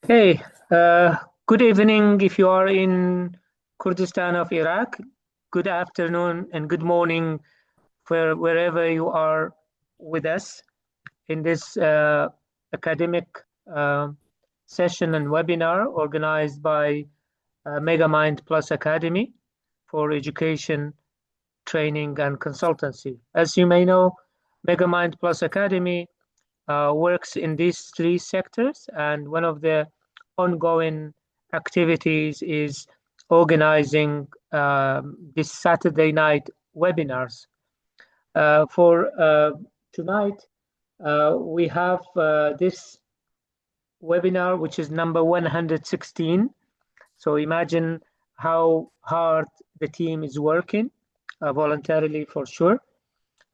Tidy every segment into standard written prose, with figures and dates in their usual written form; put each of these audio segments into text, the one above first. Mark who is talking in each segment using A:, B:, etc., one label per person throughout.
A: Hey, uh, good evening if you are in Kurdistan of Iraq. Good afternoon and good morning for wherever you are with us in this academic uh, session and webinar organized by MegaMind Plus Academy for education, training, and consultancy. As you may know, MegaMind Plus Academy works in these three sectors, and one of the ongoing activities is organizing this Saturday night webinars. For tonight, we have this webinar, which is number 116. So imagine how hard the team is working voluntarily for sure.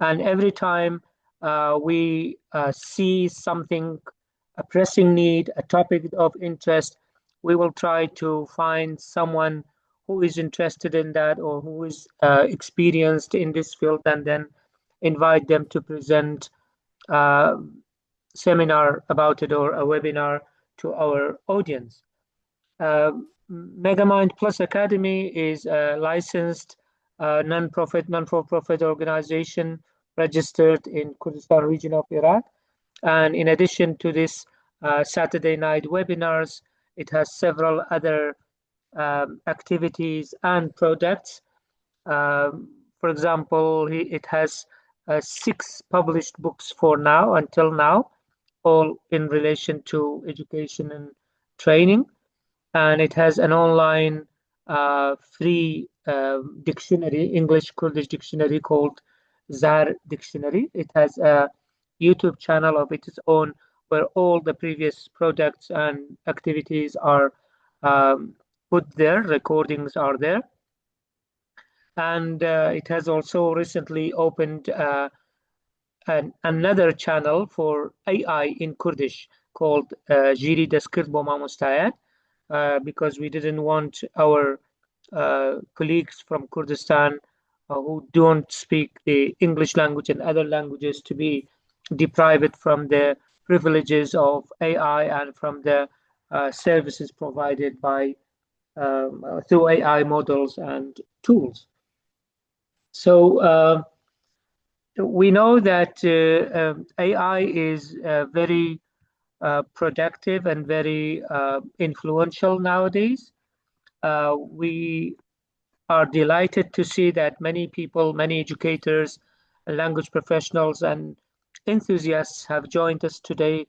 A: And every time we see something, a pressing need, a topic of interest, we will try to find someone who is interested in that or who is experienced in this field and then invite them to present a seminar about it or a webinar to our audience. Uh, MegaMind Plus Academy is a licensed non-for-profit organization registered in Kurdistan region of Iraq. And in addition to this Saturday night webinars, it has several other activities and products. For example, it has six published books for now, until now, all in relation to education and training, and it has an online free dictionary, English Kurdish dictionary called Zar Dictionary. It has a YouTube channel of its own where all the previous products and activities are put there, recordings are there. And it has also recently opened another channel for AI in Kurdish called Jiri Deskir Boma Mustayad, because we didn't want our colleagues from Kurdistan who don't speak the English language and other languages to be deprived from the privileges of AI and from the services provided by through AI models and tools. So we know that AI is very productive and very influential nowadays. We are delighted to see that many people, many educators, language professionals, and enthusiasts have joined us today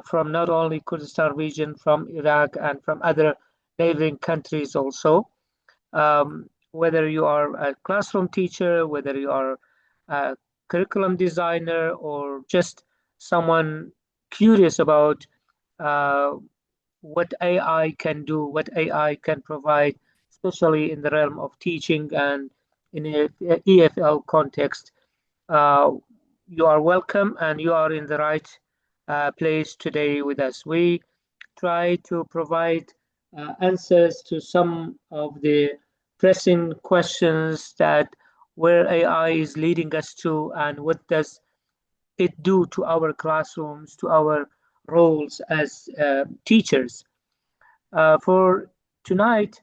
A: from not only Kurdistan region, from Iraq, and from other neighboring countries also. Whether you are a classroom teacher, whether you are a curriculum designer, or just someone curious about uh, what AI can do, what AI can provide, especially in the realm of teaching and in a EFL context. Uh, you are welcome and you are in the right place today with us. We try to provide answers to some of the pressing questions that where AI is leading us to and what does it do to our classrooms, to our roles as teachers. For tonight,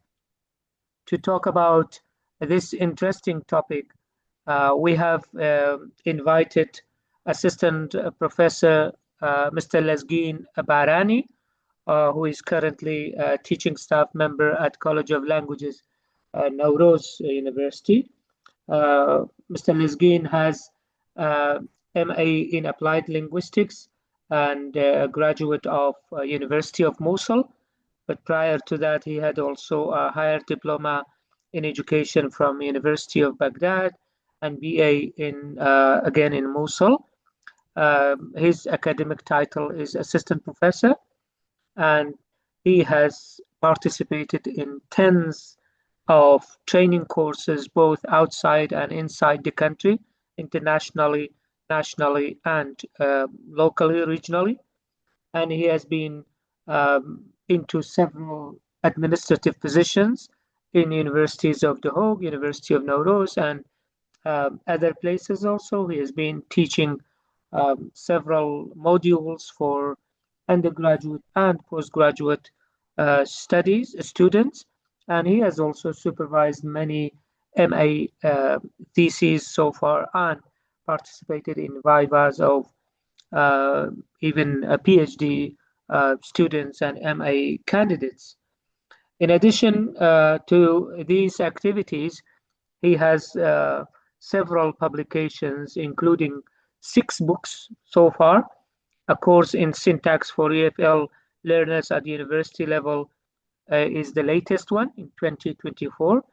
A: to talk about this interesting topic, we have invited Assistant Professor Mr. Lazgin Barani, who is currently a teaching staff member at College of Languages, Nowroz University. Mr. Lazgin has MA in Applied Linguistics and a graduate of University of Mosul. But prior to that, he had also a higher diploma in education from University of Baghdad and BA in again in Mosul. His academic title is assistant professor, and he has participated in tens of training courses both outside and inside the country, internationally, nationally, and locally, regionally. And he has been into several administrative positions in universities of The Hague, University of Nowroz, and other places also. He has been teaching several modules for undergraduate and postgraduate studies students, and he has also supervised many MA theses so far and participated in vivas of uh, even PhD students and MA candidates. In addition to these activities, he has several publications, including 6 books so far, a course in syntax for EFL learners at university level is the latest one in 2024,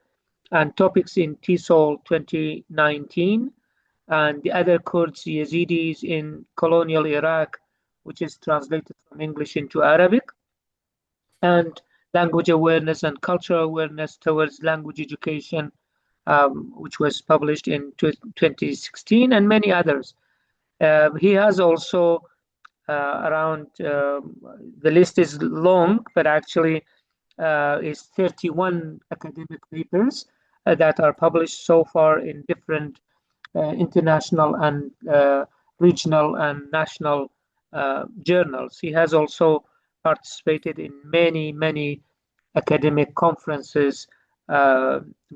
A: and topics in TESOL 2019, and the other Kurds Yazidis in colonial Iraq, which is translated from English into Arabic, and language awareness and cultural awareness towards language education, which was published in 2016, and many others. He has also around, the list is long, but actually is 31 academic papers that are published so far in different international and regional and national journals. He has also participated in many academic conferences,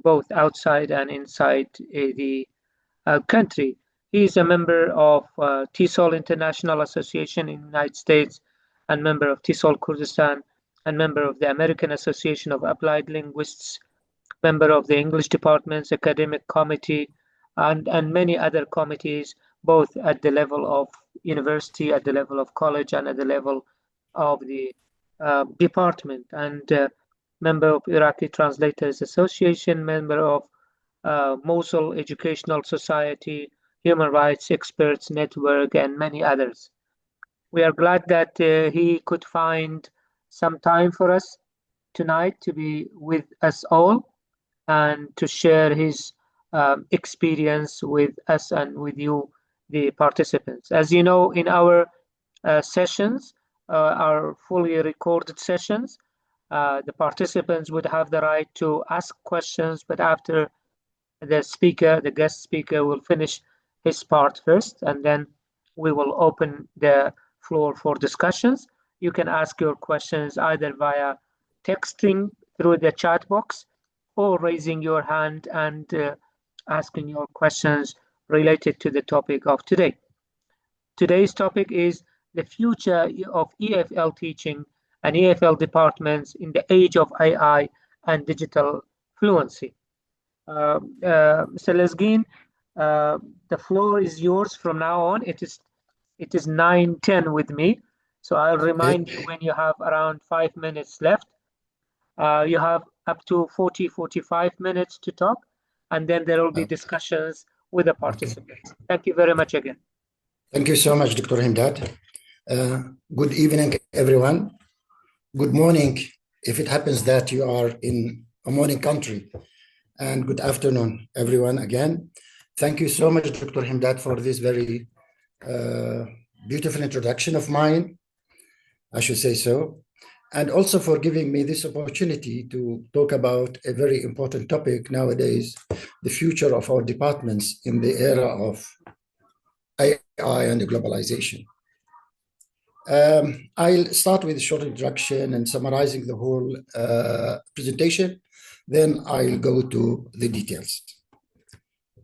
A: both outside and inside the country. He is a member of TESOL International Association in the United States, and member of TESOL Kurdistan, and member of the American Association of Applied Linguists, member of the English Department's Academic Committee, and many other committees, both at the level of university, at the level of college, and at the level of the department, and member of Iraqi Translators Association, member of Mosul Educational Society, Human Rights Experts Network, and many others. We are glad that he could find some time for us tonight to be with us all and to share his experience with us and with you, the participants. As you know, in our sessions, our fully recorded sessions, the participants would have the right to ask questions, but after the guest speaker will finish his part first, and then we will open the floor for discussions. You can ask your questions either via texting through the chat box or raising your hand and asking your questions related to the topic of today. Today's topic is the future of EFL teaching and EFL departments in the age of AI and digital fluency. Mr. Lazgin, the floor is yours from now on. It is 9:10 with me, so I'll remind you when you have around 5 minutes left. You have up to 45 minutes to talk, and then there will be discussions with the participants. Thank you very much again.
B: Thank you so much, Dr. Himdad. Good evening, everyone. Good morning, if it happens that you are in a morning country. And good afternoon, everyone, again. Thank you so much, Dr. Himdad, for this very beautiful introduction of mine, I should say so, and also for giving me this opportunity to talk about a very important topic nowadays, the future of our departments in the era of AI and globalization. I'll start with a short introduction and summarizing the whole presentation. Then I'll go to the details.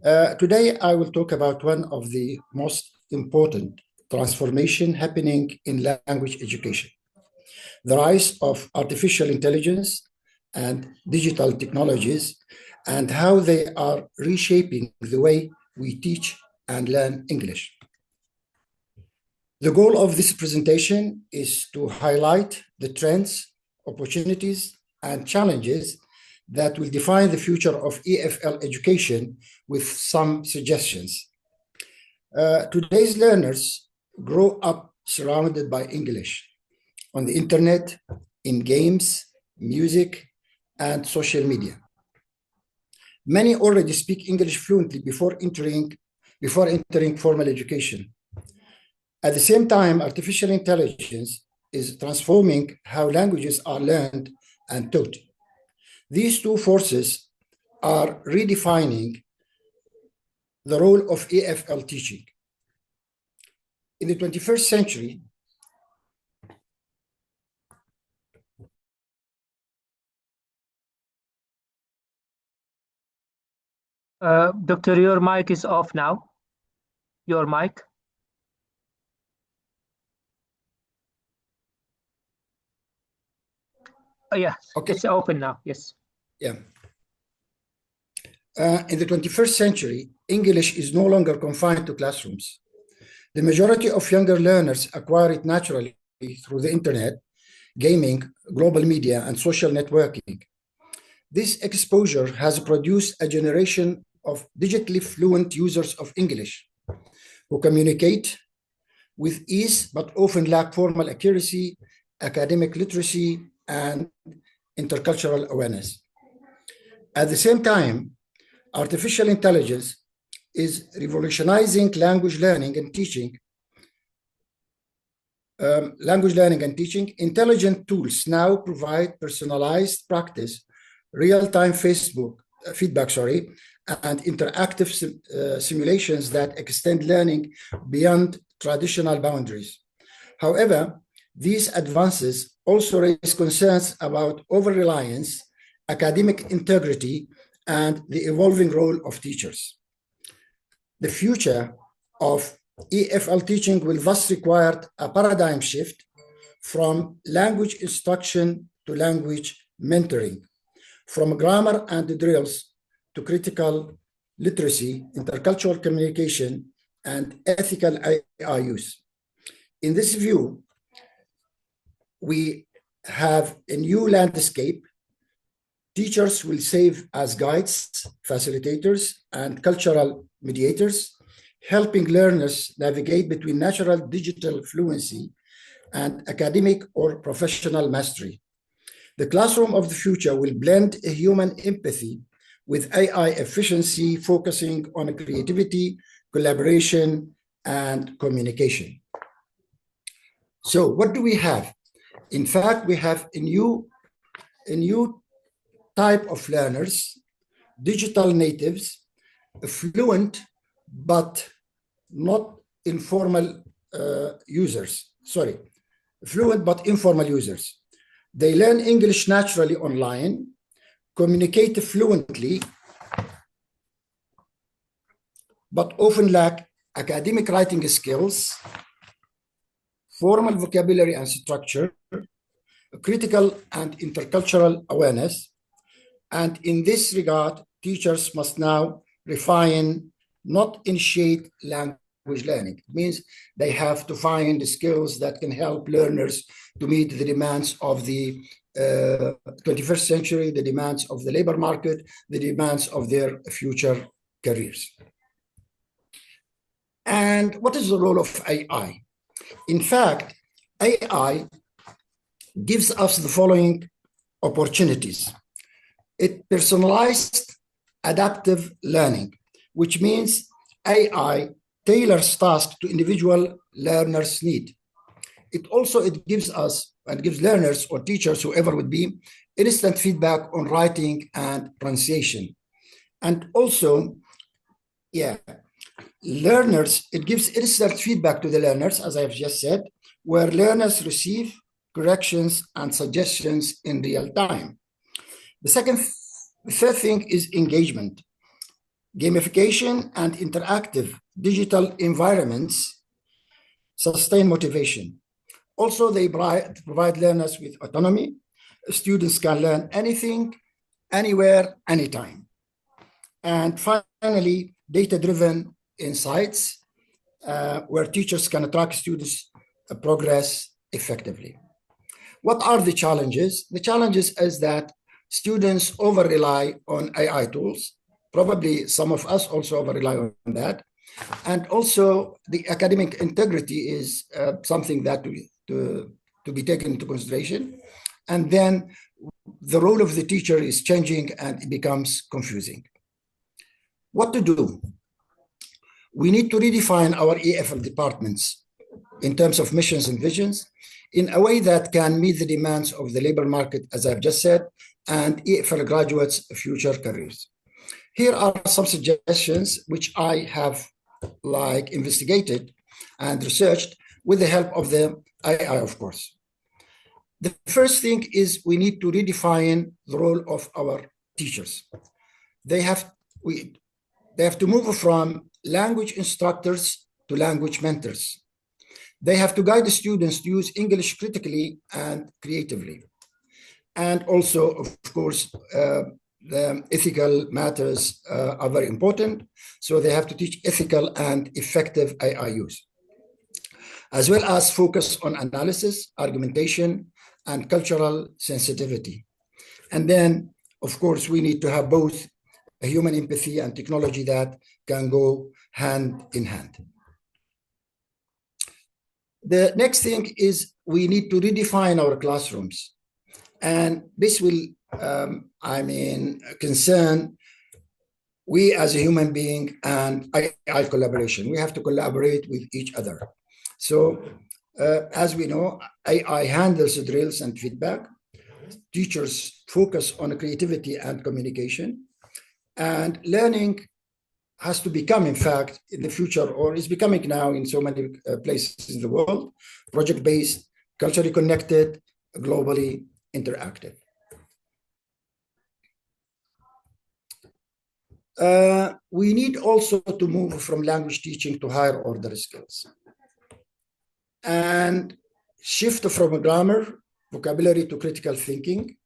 B: Today, I will talk about one of the most important transformation happening in language education, the rise of artificial intelligence and digital technologies, and how they are reshaping the way we teach and learn English. The goal of this presentation is to highlight the trends, opportunities, and challenges that will define the future of EFL education with some suggestions. Today's learners grow up surrounded by English on the internet, in games, music, and social media. Many already speak English fluently before entering formal education. At the same time, artificial intelligence is transforming how languages are learned and taught. These two forces are redefining the role of EFL teaching. In the 21st century,
A: Doctor, your mic is off now. Your mic. Oh, yes,
B: Okay.
A: it's open now. Yes.
B: Yeah. In the 21st century, English is no longer confined to classrooms. The majority of younger learners acquire it naturally through the internet, gaming, global media, and social networking. This exposure has produced a generation of digitally fluent users of English who communicate with ease but often lack formal accuracy, academic literacy, and intercultural awareness. At the same time, artificial intelligence is revolutionizing language learning and teaching. Intelligent tools now provide personalized practice, real-time feedback, and interactive simulations that extend learning beyond traditional boundaries. However, these advances also raise concerns about over-reliance, academic integrity, and the evolving role of teachers. The future of EFL teaching will thus require a paradigm shift from language instruction to language mentoring, from grammar and drills to critical literacy, intercultural communication, and ethical AI use. In this view, we have a new landscape. Teachers will serve as guides, facilitators, and cultural mediators, helping learners navigate between natural digital fluency and academic or professional mastery. The classroom of the future will blend human empathy with AI efficiency, focusing on creativity, collaboration, and communication. So what do we have? In fact, we have a new type of learners, digital natives, fluent but not informal users. Fluent but informal users. They learn English naturally online, communicate fluently, but often lack academic writing skills, formal vocabulary and structure, critical and intercultural awareness. And in this regard, teachers must now refine, not initiate language learning. It means they have to find the skills that can help learners to meet the demands of the 21st century, the demands of the labor market, the demands of their future careers. And what is the role of AI? In fact, AI gives us the following opportunities. It personalized adaptive learning, which means AI tailors tasks to individual learners' need. It gives us and gives learners or teachers, whoever would be, instant feedback on writing and pronunciation. And also, learners, it gives instant feedback to the learners, as I've just said, where learners receive corrections and suggestions in real time. The third thing is engagement. Gamification and interactive digital environments sustain motivation. Also, they provide learners with autonomy. Students can learn anything, anywhere, anytime. And finally, data-driven insights, where teachers can track students' progress effectively. What are the challenges? The challenges is that students over-rely on AI tools. Probably some of us also over-rely on that. And also the academic integrity is something that to be taken into consideration. And then the role of the teacher is changing and it becomes confusing. What to do? We need to redefine our EFL departments in terms of missions and visions in a way that can meet the demands of the labor market, as I've just said, and EFL graduates' future careers. Here are some suggestions which I have investigated and researched with the help of the AI, of course. The first thing is we need to redefine the role of our teachers. They have to move from language instructors to language mentors. They have to guide the students to use English critically and creatively. And also, of course, the ethical matters are very important. So they have to teach ethical and effective AI use, as well as focus on analysis, argumentation, and cultural sensitivity. And then, of course, we need to have both a human empathy and technology that can go hand in hand. The next thing is we need to redefine our classrooms. And this will, concern we as a human being and AI collaboration. We have to collaborate with each other. So as we know, AI handles the drills and feedback. Teachers focus on creativity and communication. And learning has to become, in fact, in the future, or is becoming now in so many places in the world, project-based, culturally connected, globally interactive. We need also to move from language teaching to higher order skills and shift from grammar, vocabulary to critical thinking,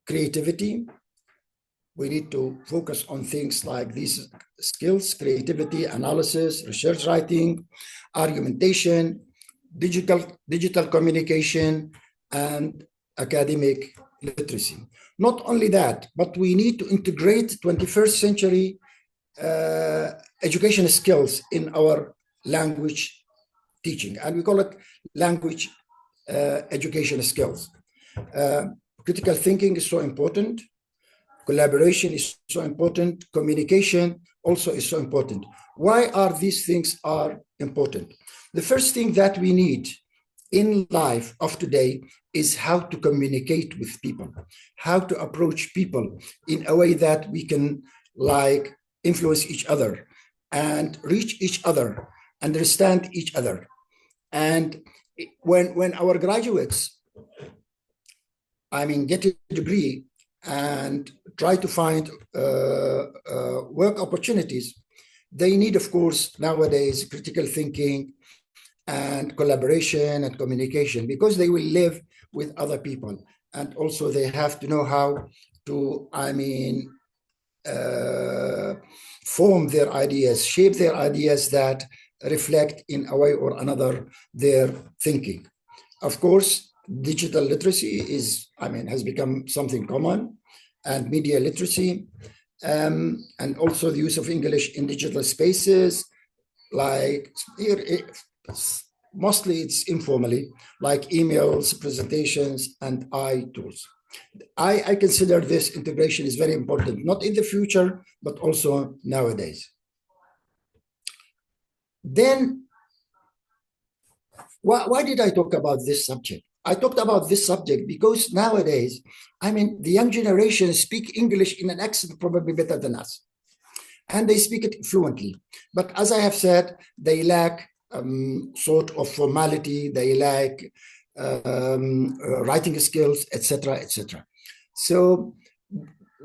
B: creativity. We need to focus on things like these skills: creativity, analysis, research writing, argumentation, digital communication, and academic literacy. Not only that, but we need to integrate 21st century education skills in our language teaching, and we call it language education skills. Critical thinking is so important. Collaboration is so important. Communication also is so important. Why are these things are important? The first thing that we need in life of today is how to communicate with people, how to approach people in a way that we can influence each other and reach each other, understand each other. And when our graduates, get a degree and try to find work opportunities, they need, of course, nowadays critical thinking and collaboration and communication, because they will live with other people. And also they have to know how to, form their ideas, shape their ideas that reflect in a way or another their thinking. Of course, digital literacy has become something common, and media literacy, and also the use of English in digital spaces, like here, mostly it's informally, like emails, presentations, and tools. I consider this integration is very important, not in the future, but also nowadays. Then, why did I talk about this subject? I talked about this subject because nowadays, the young generation speak English in an accent probably better than us, and they speak it fluently. But as I have said, they lack sort of formality, they lack writing skills, etc., etc. So,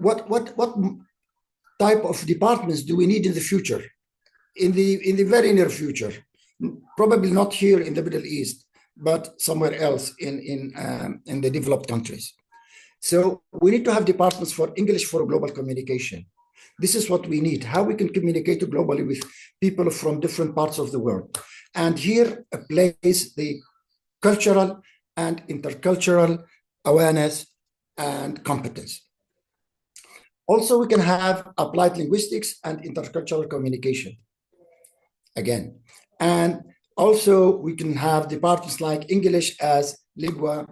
B: what type of departments do we need in the future? In the very near future, probably not here in the Middle East, but somewhere else in the developed countries. So we need to have departments for English for global communication. This is what we need, how we can communicate globally with people from different parts of the world. And here plays the cultural and intercultural awareness and competence. Also, we can have applied linguistics and intercultural communication again. And also, we can have departments like English as lingua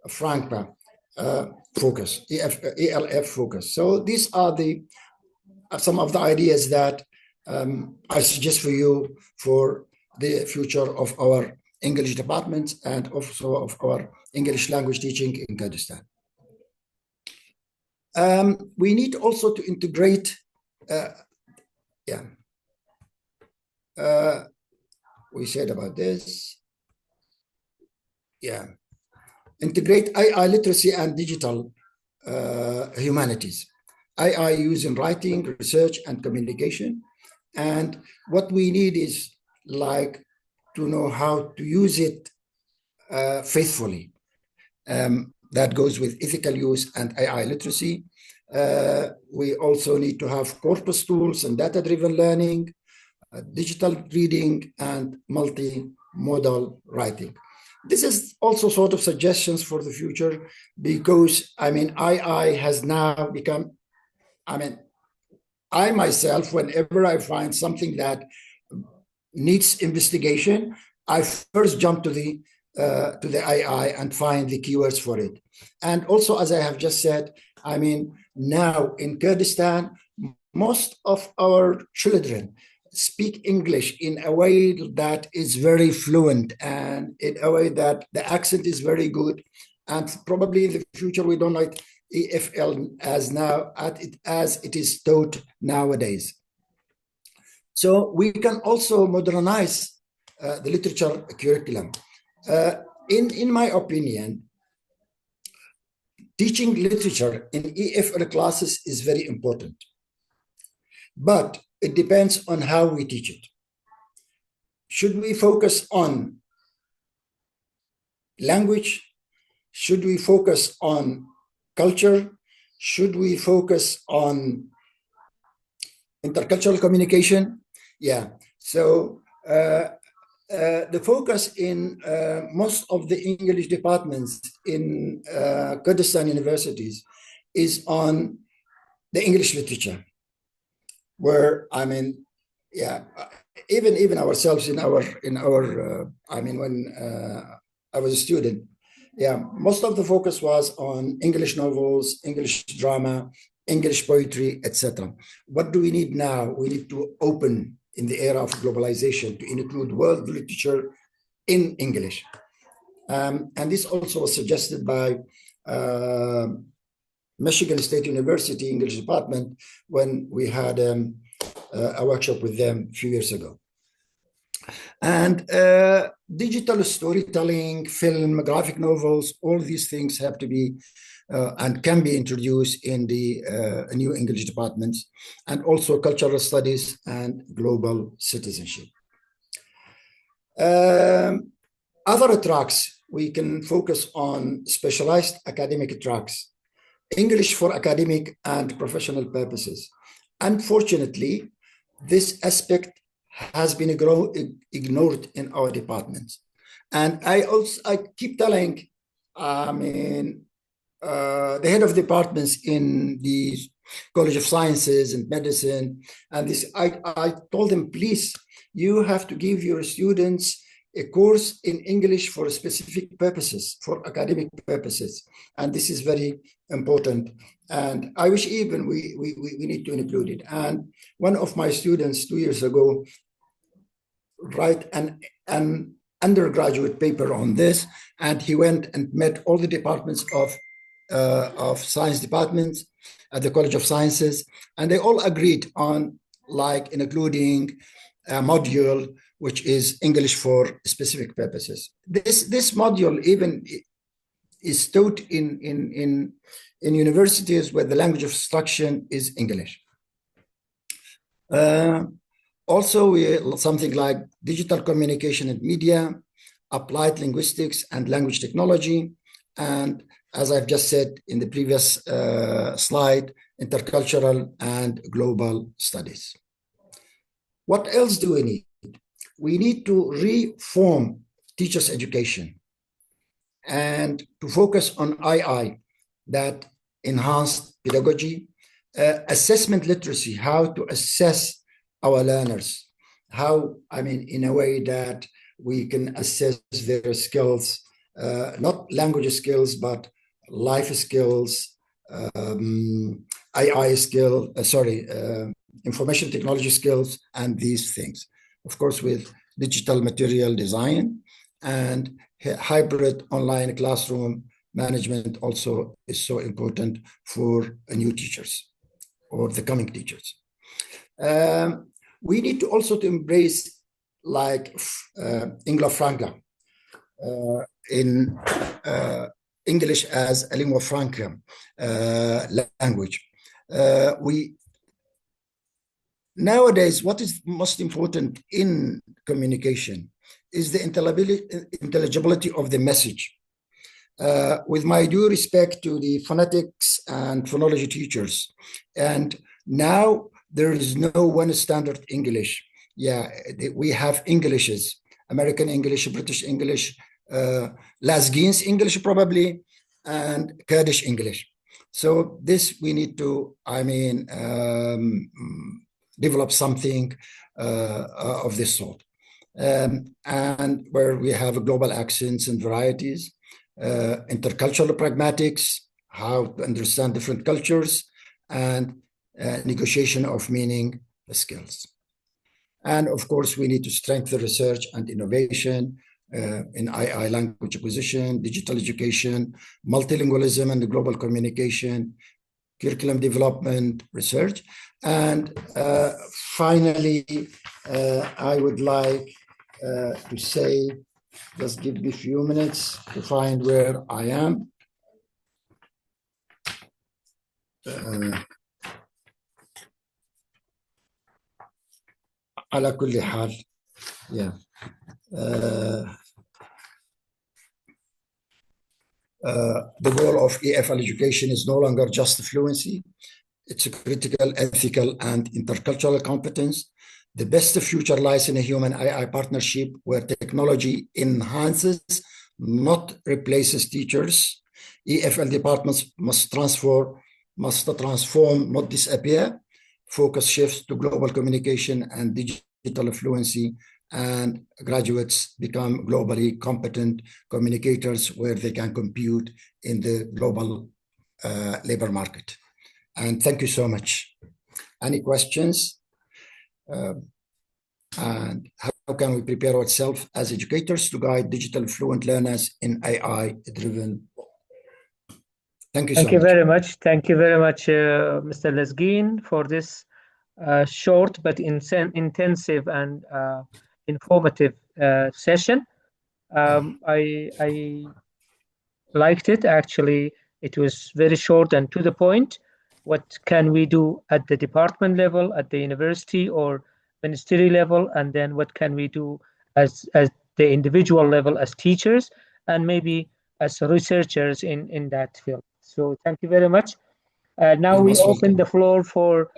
B: franca focus, ELF focus. So these are some of the ideas that I suggest for you for the future of our English departments and also of our English language teaching in Kurdistan. We need also to integrate, we said about this, integrate AI literacy and digital humanities. AI used in writing, research, and communication. And what we need is like to know how to use it faithfully. That goes with ethical use and AI literacy. We also need to have corpus tools and data-driven learning, digital reading, and multimodal writing. This is also sort of suggestions for the future because, I mean, AI has now become, I mean, I myself, whenever I find something that needs investigation, I first jump to the AI and find the keywords for it. And also, as I have just said, I mean, now in Kurdistan, most of our children speak English in a way that is very fluent and in a way that the accent is very good. And probably in the future, we don't like EFL as it is taught nowadays. So we can also modernize the literature curriculum. In my opinion, teaching literature in EFL classes is very important, but it depends on how we teach it. Should we focus on language? Should we focus on culture? Should we focus on intercultural communication? Yeah, so the focus in most of the English departments in Kurdistan universities is on the English literature, where, I mean, yeah, even ourselves in our I mean, when I was a student, yeah, most of the focus was on English novels, English drama, English poetry, etc. What do we need now? We need to open in the era of globalization to include world literature in English. And this also was suggested by Michigan State University English Department when we had a workshop with them a few years ago. And digital storytelling, film, graphic novels, all these things have to be and can be introduced in the new English departments, and also cultural studies and global citizenship. Other tracks, we can focus on specialized academic tracks, English for academic and professional purposes. Unfortunately, this aspect has been ignored in our departments. And I keep telling, I mean, the head of departments in the College of Sciences and Medicine, and this, I told them, please, you have to give your students a course in English for specific purposes, for academic purposes. And this is very important. And I wish even we need to include it. And one of my students 2 years ago write an undergraduate paper on this, and he went and met all the departments of science departments at the College of Sciences, and they all agreed on like including a module which is English for specific purposes. This module even is taught in universities where the language of instruction is English. Also, something like digital communication and media, applied linguistics and language technology, and as I've just said in the previous slide, intercultural and global studies. What else do we need? We need to reform teachers' education and to focus on II, that enhanced pedagogy, assessment literacy, how to assess our learners, how, I mean, in a way that we can assess their skills, not language skills, but life skills, II skill, information technology skills, and these things. Of course, with digital material design and hybrid online classroom management also is so important for new teachers or the coming teachers. We need to also to embrace like lingua franca in English as a lingua franca language. We nowadays, what is most important in communication is the intelligibility of the message. With my due respect to the phonetics and phonology teachers, and now there is no one standard English. Yeah, we have Englishes, American English, British English, Lazgin's English probably, and Kurdish English. So this we need to, develop something of this sort. And where we have global accents and varieties, intercultural pragmatics, how to understand different cultures, and negotiation of meaning skills. And of course, we need to strengthen research and innovation in AI language acquisition, digital education, multilingualism and global communication, curriculum development, research. And finally, I would like to say, just give me a few minutes to find where I am. على كل حال, yeah. The goal of EFL education is no longer just fluency. It's a critical, ethical, and intercultural competence. The best future lies in a human AI partnership where technology enhances, not replaces teachers. EFL departments must transform, not disappear. Focus shifts to global communication and digital fluency, and graduates become globally competent communicators where they can compete in the global labor market. And thank you so much. Any questions? And how can we prepare ourselves as educators to guide digital fluent learners in AI-driven? Thank you so much.
A: Thank you very much. Thank you very much, Mr. Lazgin, for this short but intensive and informative session. I liked it, actually. It was very short and to the point. What can we do at the department level, at the university or ministry level, and then what can we do as the individual level as teachers and maybe as researchers in that field. So thank you very much. Now we open the floor for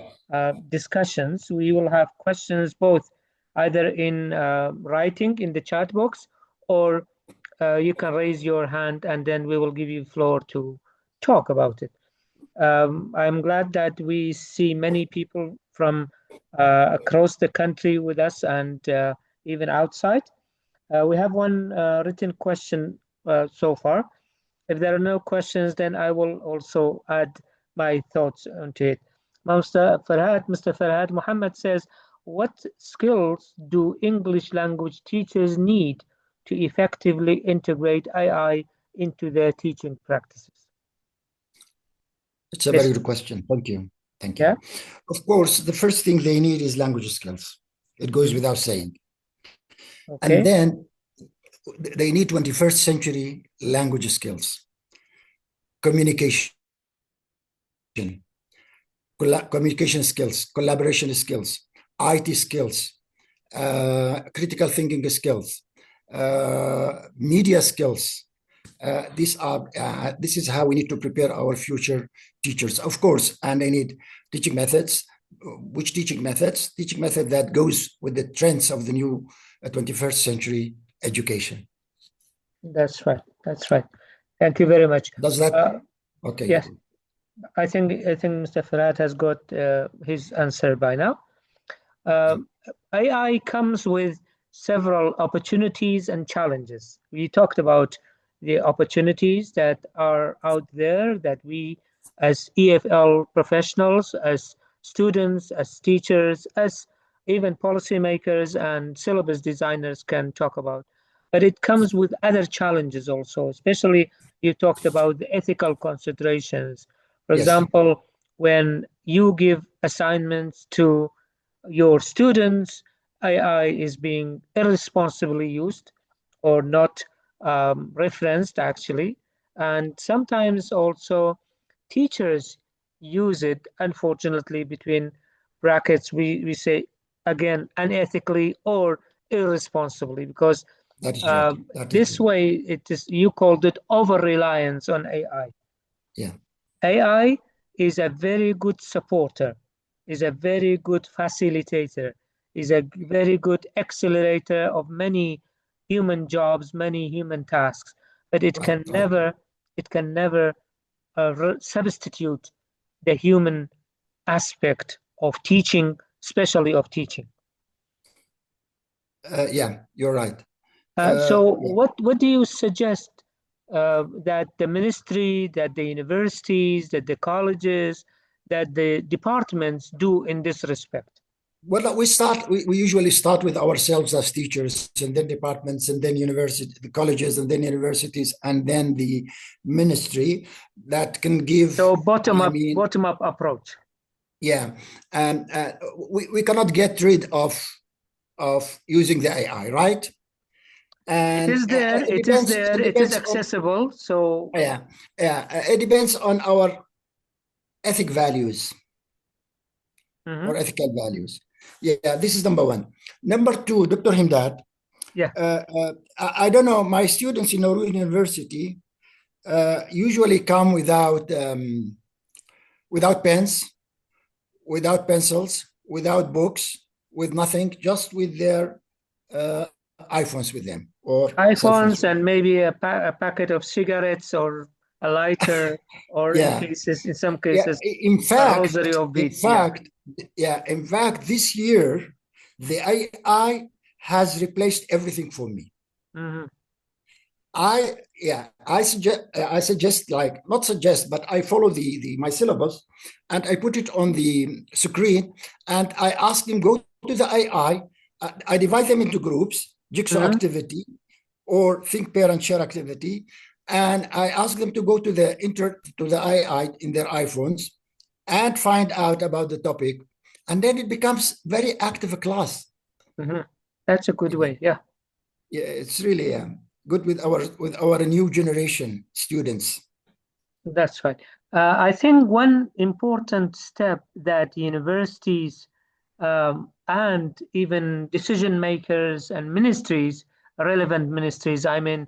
A: discussions. We will have questions both either in writing in the chat box, or you can raise your hand and then we will give you floor to talk about it. I'm glad that we see many people from across the country with us and even outside. We have one written question so far. If there are no questions, then I will also add my thoughts onto it. Mr. Farhad Muhammad says, what skills do English language teachers need to effectively integrate AI into their teaching practices?
B: It's a very good question. Thank you. Thank you.
A: Yeah?
B: Of course, the first thing they need is language skills. It goes without saying.
A: Okay.
B: And then they need 21st century language skills, communication skills, collaboration skills, IT skills, critical thinking skills, media skills. This is how we need to prepare our future teachers, of course. And they need teaching methods. Which teaching methods? Teaching method that goes with the trends of the new 21st century education.
A: That's right. That's right. Thank you very much.
B: Does that? Okay.
A: Yes. I think Mr. Farhad has got his answer by now. AI comes with several opportunities and challenges. We talked about the opportunities that are out there that we as EFL professionals, as students, as teachers, as even policymakers and syllabus designers can talk about. But it comes with other challenges also, especially you talked about the ethical considerations. For example, when you give assignments to your students, AI is being irresponsibly used or not referenced, actually. And sometimes also teachers use it, unfortunately, between brackets, we say again unethically or irresponsibly, because
B: That is right. That is
A: this
B: right.
A: way it is, you called it over reliance on AI.
B: Yeah.
A: AI is a very good supporter, is a very good facilitator, is a very good accelerator of many human jobs, many human tasks, but
B: Right. Right.
A: it can never substitute the human aspect of teaching, especially of teaching.
B: Yeah. You're right.
A: So
B: Yeah.
A: what do you suggest that the ministry, that the universities, that the colleges, that the departments do in this respect?
B: Well, we usually start with ourselves as teachers, and then departments, and then university, the colleges, and then universities, and then the ministry that can give,
A: So
B: I mean,
A: bottom up approach.
B: yeah. And we cannot get rid of using the AI, right?
A: It
B: And
A: is there,
B: it
A: it is
B: depends.
A: there,
B: It
A: it is
B: depends on,
A: accessible. So
B: yeah, yeah. It depends on our ethic values
A: mhm,
B: or ethical values. Yeah, this is number one. Number two, Dr. Himdad,
A: yeah,
B: I don't know, my students in Nauru University usually come without pens, without pencils, without books, with nothing, just with their uh, iPhones with them or cell phones
A: iPhones
B: with
A: and
B: them.
A: maybe a packet of cigarettes or a lighter, or
B: Yeah,
A: in some
B: yeah.
A: cases, a rosary of
B: In
A: beads. Yeah.
B: fact, yeah. In fact, this year the AI has replaced everything for me.
A: Hmm.
B: I suggest, like, not suggest, but I follow the my syllabus, and I put it on the screen, and I ask them, go to the AI. I divide them into groups: jigsaw
A: Hmm.
B: activity or think, pair, and share activity, and I ask them to go to the AI in their iPhones and find out about the topic, and then it becomes very active class.
A: Hmm. That's a good
B: Yeah,
A: way. Yeah.
B: yeah, it's really good with our new generation students.
A: That's right. I think one important step that universities and even decision makers and ministries, relevant ministries, I mean,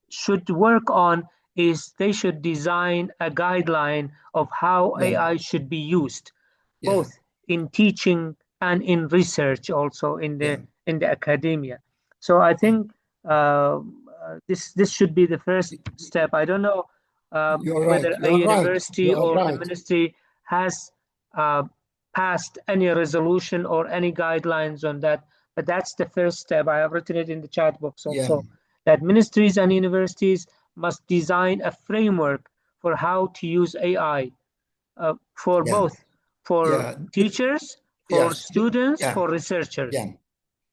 A: should work on is they should design a guideline of how
B: Yeah,
A: AI should be used,
B: yeah,
A: both in teaching and in research, also
B: yeah,
A: in the academia. So I
B: yeah.
A: think this should be the first step. I don't know
B: You're right.
A: whether a
B: You are right.
A: university
B: You are
A: or the
B: right.
A: ministry has uh, passed any resolution or any guidelines on that. But that's the first step. I have written it in the chat box
B: Yeah,
A: also, that ministries and universities must design a framework for how to use AI for
B: yeah,
A: both, for
B: yeah.
A: teachers, for
B: Yes,
A: students,
B: yeah,
A: for researchers.
B: yeah.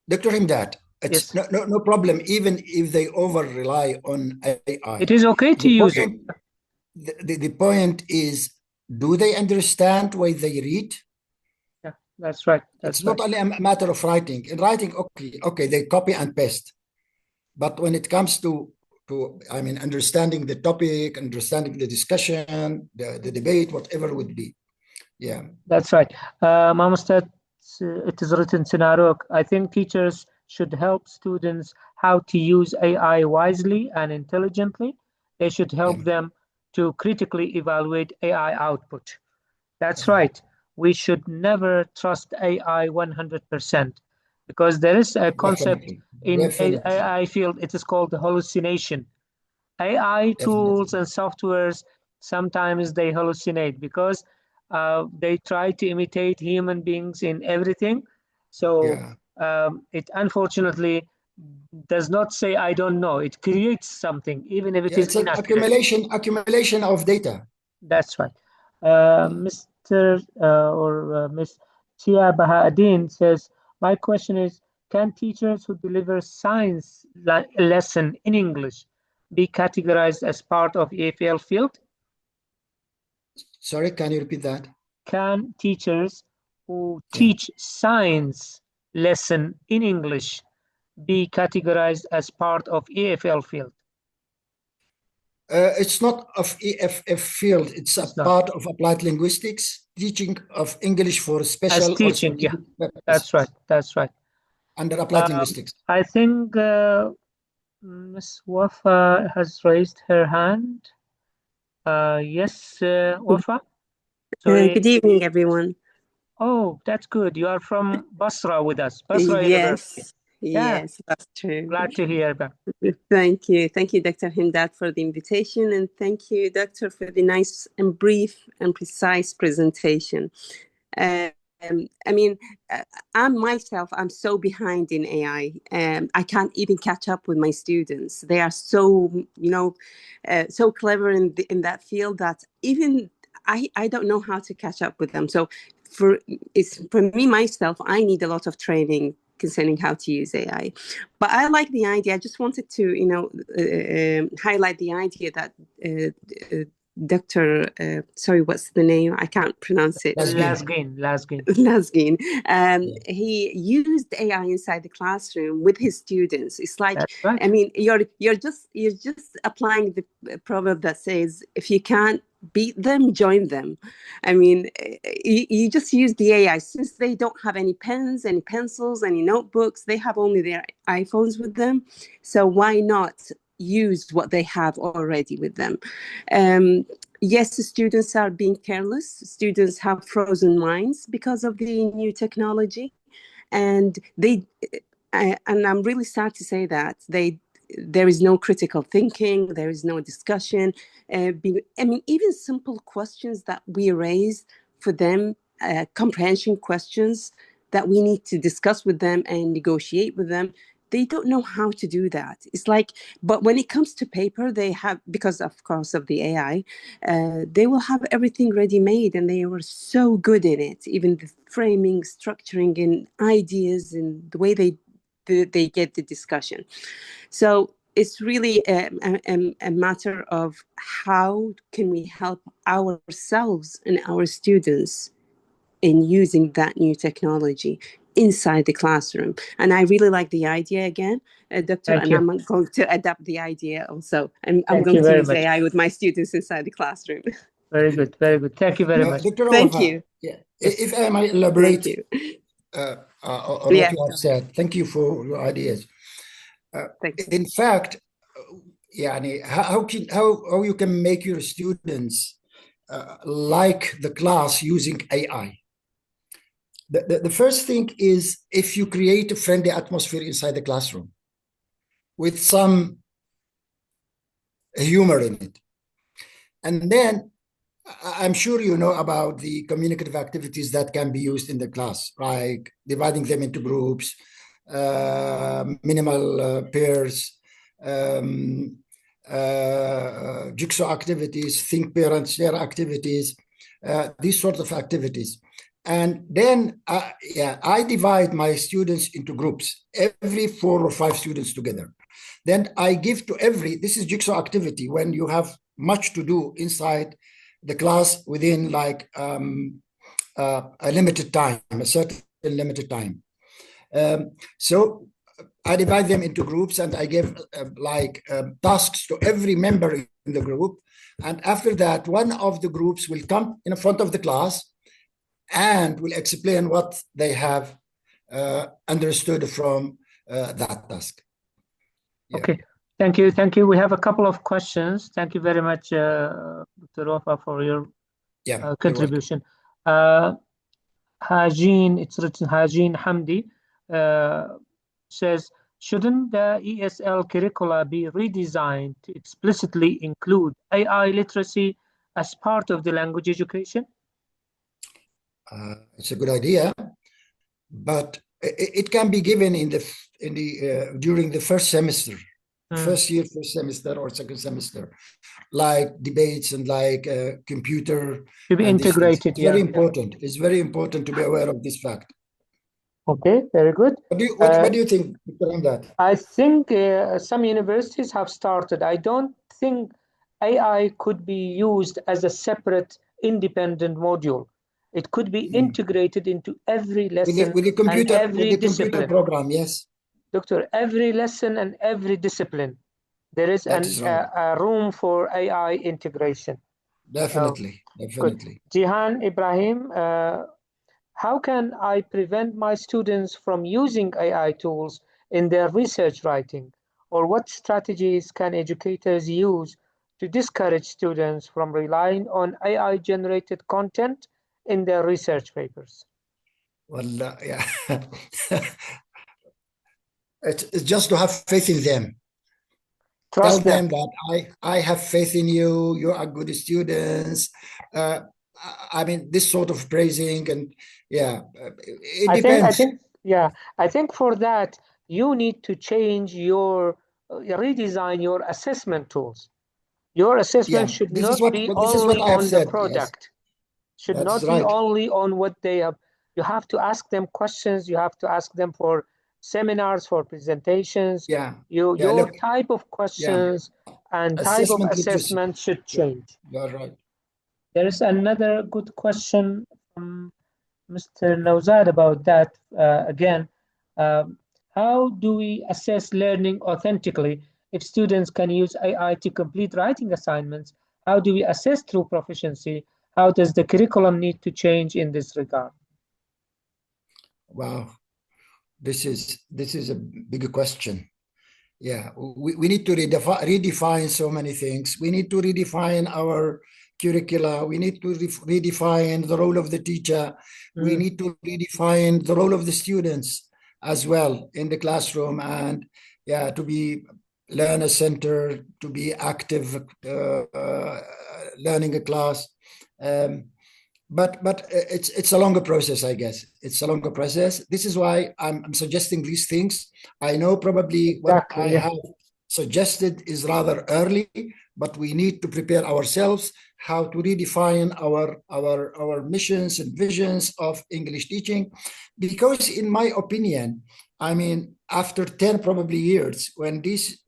B: Dr. Imdad, it's
A: Yes,
B: no problem, even if they over rely on
A: it
B: AI.
A: is okay to
B: The
A: use it.
B: point, the point is, do they understand what they read?
A: Yeah, that's right.
B: It's
A: That's right.
B: not only a matter of writing. In writing, okay, they copy and paste. But when it comes to I mean, understanding the topic, understanding the discussion, the debate, whatever it would be. Yeah,
A: That's right. Mamustad, it is written scenario. I think teachers should help students how to use AI wisely and intelligently. They should
B: yeah,
A: help them to critically evaluate AI output. That's
B: yeah,
A: right. We should never trust AI 100% because there is a concept
B: definitely,
A: in
B: definitely,
A: AI field. It is called the hallucination. AI tools
B: definitely.
A: and softwares sometimes they hallucinate because they try to imitate human beings in everything. So
B: Yeah,
A: it unfortunately does not say I don't know. It creates something even if it
B: yeah.
A: is
B: It's an
A: inaccurate.
B: accumulation of data.
A: That's right.
B: Yeah,
A: Mr. Or Miss Tia Bahadin says, my question is, can teachers who deliver science lesson in English be categorized as part of EFL field?
B: sorry, can you repeat that?
A: Can teachers who
B: Yeah.
A: teach science lesson in English be categorized as part of EFL field?
B: It's not of EFF field. It's a
A: It's not.
B: part of applied linguistics, teaching of English for
A: As
B: special or
A: teaching, yeah.
B: specific purposes
A: That's right. That's right.
B: under applied
A: Um,
B: linguistics.
A: I think Miss Wafa has raised her hand. Yes, Wafa. Sorry.
C: Good evening, everyone.
A: Oh, that's good. You are from Basra with us, Basra University.
C: Yes,
A: Yeah,
C: yes, that's true.
A: glad to hear that.
C: Thank you. Thank you, Dr. Himdat, for the invitation. And thank you, Doctor, for the nice and brief and precise presentation. Um, I mean, uh, I'm so behind in AI. I can't even catch up with my students. They are so, so clever in that field that even I don't know how to catch up with them. So for me myself, I need a lot of training concerning how to use AI. But I like the idea. I just wanted to, highlight the idea that Dr. Sorry, what's the name? I can't pronounce it.
A: Lazgin.
C: Lazgin.
B: Yeah.
C: He used AI inside the classroom with his students. It's like,
A: That's right.
C: I mean, you're just applying the proverb that says, if you can't beat them, join them. I mean, you just use the AI since they don't have any pens, any pencils, any notebooks. They have only their iPhones with them. So why not use what they have already with them? Yes, students are being careless. Students have frozen minds because of the new technology, and and I'm really sad to say that there is no critical thinking, there is no discussion. I mean, even simple questions that we raise for them, comprehension questions that we need to discuss with them and negotiate with them, they don't know how to do that. It's like, but when it comes to paper, they have, because of course of the AI, they will have everything ready made, and they were so good in it, even the framing, structuring, and ideas, and the way they get the discussion. So it's really a matter of how can we help ourselves and our students in using that new technology inside the classroom. And I really like the idea again, Doctor,
A: Thank
C: and
A: you.
C: I'm going to adapt the idea also. I'm
A: Thank
C: going
A: you
C: to
A: very
C: use
A: much.
C: AI with my students inside the classroom.
A: Very good. Very good. Thank you very much.
B: Dr.
C: Thank
B: Wafa,
C: you.
B: yeah,
A: Yes.
B: if I might
C: Thank
B: elaborate
C: you.
B: on what
C: Yeah,
B: you have said, thank you for your ideas.
C: thanks.
B: In fact, يعني, how you can make your students like the class using AI? The first thing is if you create a friendly atmosphere inside the classroom with some humor in it. And then I'm sure you know about the communicative activities that can be used in the class, like dividing them into groups, minimal pairs, jigsaw activities, think parents, share activities, these sorts of activities. And then, I divide my students into groups, every 4 or 5 students together. Then I give to this is jigsaw activity when you have much to do inside the class within like a limited time, a certain limited time. So I divide them into groups and I give tasks to every member in the group. And after that, one of the groups will come in front of the class and will explain what they have understood from that task.
A: Yeah. Okay. Thank you. Thank you. We have a couple of questions. Thank you very much, Dr. Wafa, for your contribution. Hajin, it's written Hajin Hamdi, says, shouldn't the ESL curricula be redesigned to explicitly include AI literacy as part of the language education?
B: It's a good idea, but it can be given during the first semester, first semester or second semester, like debates and like computer.
A: To be integrated,
B: it's very important. It's very important to be aware of this fact.
A: Okay, very good.
B: What do you think on that?
A: I think some universities have started. I don't think AI could be used as a separate independent module. It could be integrated into every lesson
B: with the computer,
A: and every
B: with the
A: discipline.
B: Computer program, yes.
A: Doctor, every lesson and every discipline. there is
B: That is right.
A: a room for AI integration.
B: Definitely,
A: Good.
B: definitely.
A: Jihan Ibrahim, how can I prevent my students from using AI tools in their research writing? Or what strategies can educators use to discourage students from relying on AI-generated content in their research papers?
B: Well, yeah. It's just to have faith in them. Tell
A: Trust
B: them
A: them.
B: that I have faith in you. You are good students. Uh, I mean, this sort of praising, and yeah, it depends.
A: I think for that you need to change your redesign your assessment tools. Your assessment
B: Yeah,
A: should
B: this is
A: not
B: what
A: be
B: this is what
A: only
B: I have
A: on the
B: said. Yes,
A: product, should
B: that is
A: not be
B: right.
A: only on what they have. You have to ask them questions. You have to ask them for seminars, for presentations.
B: Yeah, yeah.
A: Your
B: Look,
A: type of
B: yeah,
A: questions and type of
B: assessment literacy.
A: assessment should
B: Yeah,
A: change.
B: you are right.
A: There is another good question from Mr. Nauzad about that. Again, um, how do we assess learning authentically if students can use AI to complete writing assignments? How do we assess true proficiency? How does the curriculum need to change in this regard?
B: Wow, this is a big question. Yeah, we need to redefine so many things. We need to redefine our curricula. We need to redefine the role of the teacher. We need to redefine the role of the students as well in the classroom, and yeah, to be learner centered, to be active, learning a class. But it's a longer process, I guess. It's a longer process. This is why I'm suggesting these things. I know probably what I
A: Exactly, yeah.
B: have suggested is rather early, but we need to prepare ourselves how to redefine our missions and visions of English teaching. Because in my opinion, I mean, after 10 probably years, when this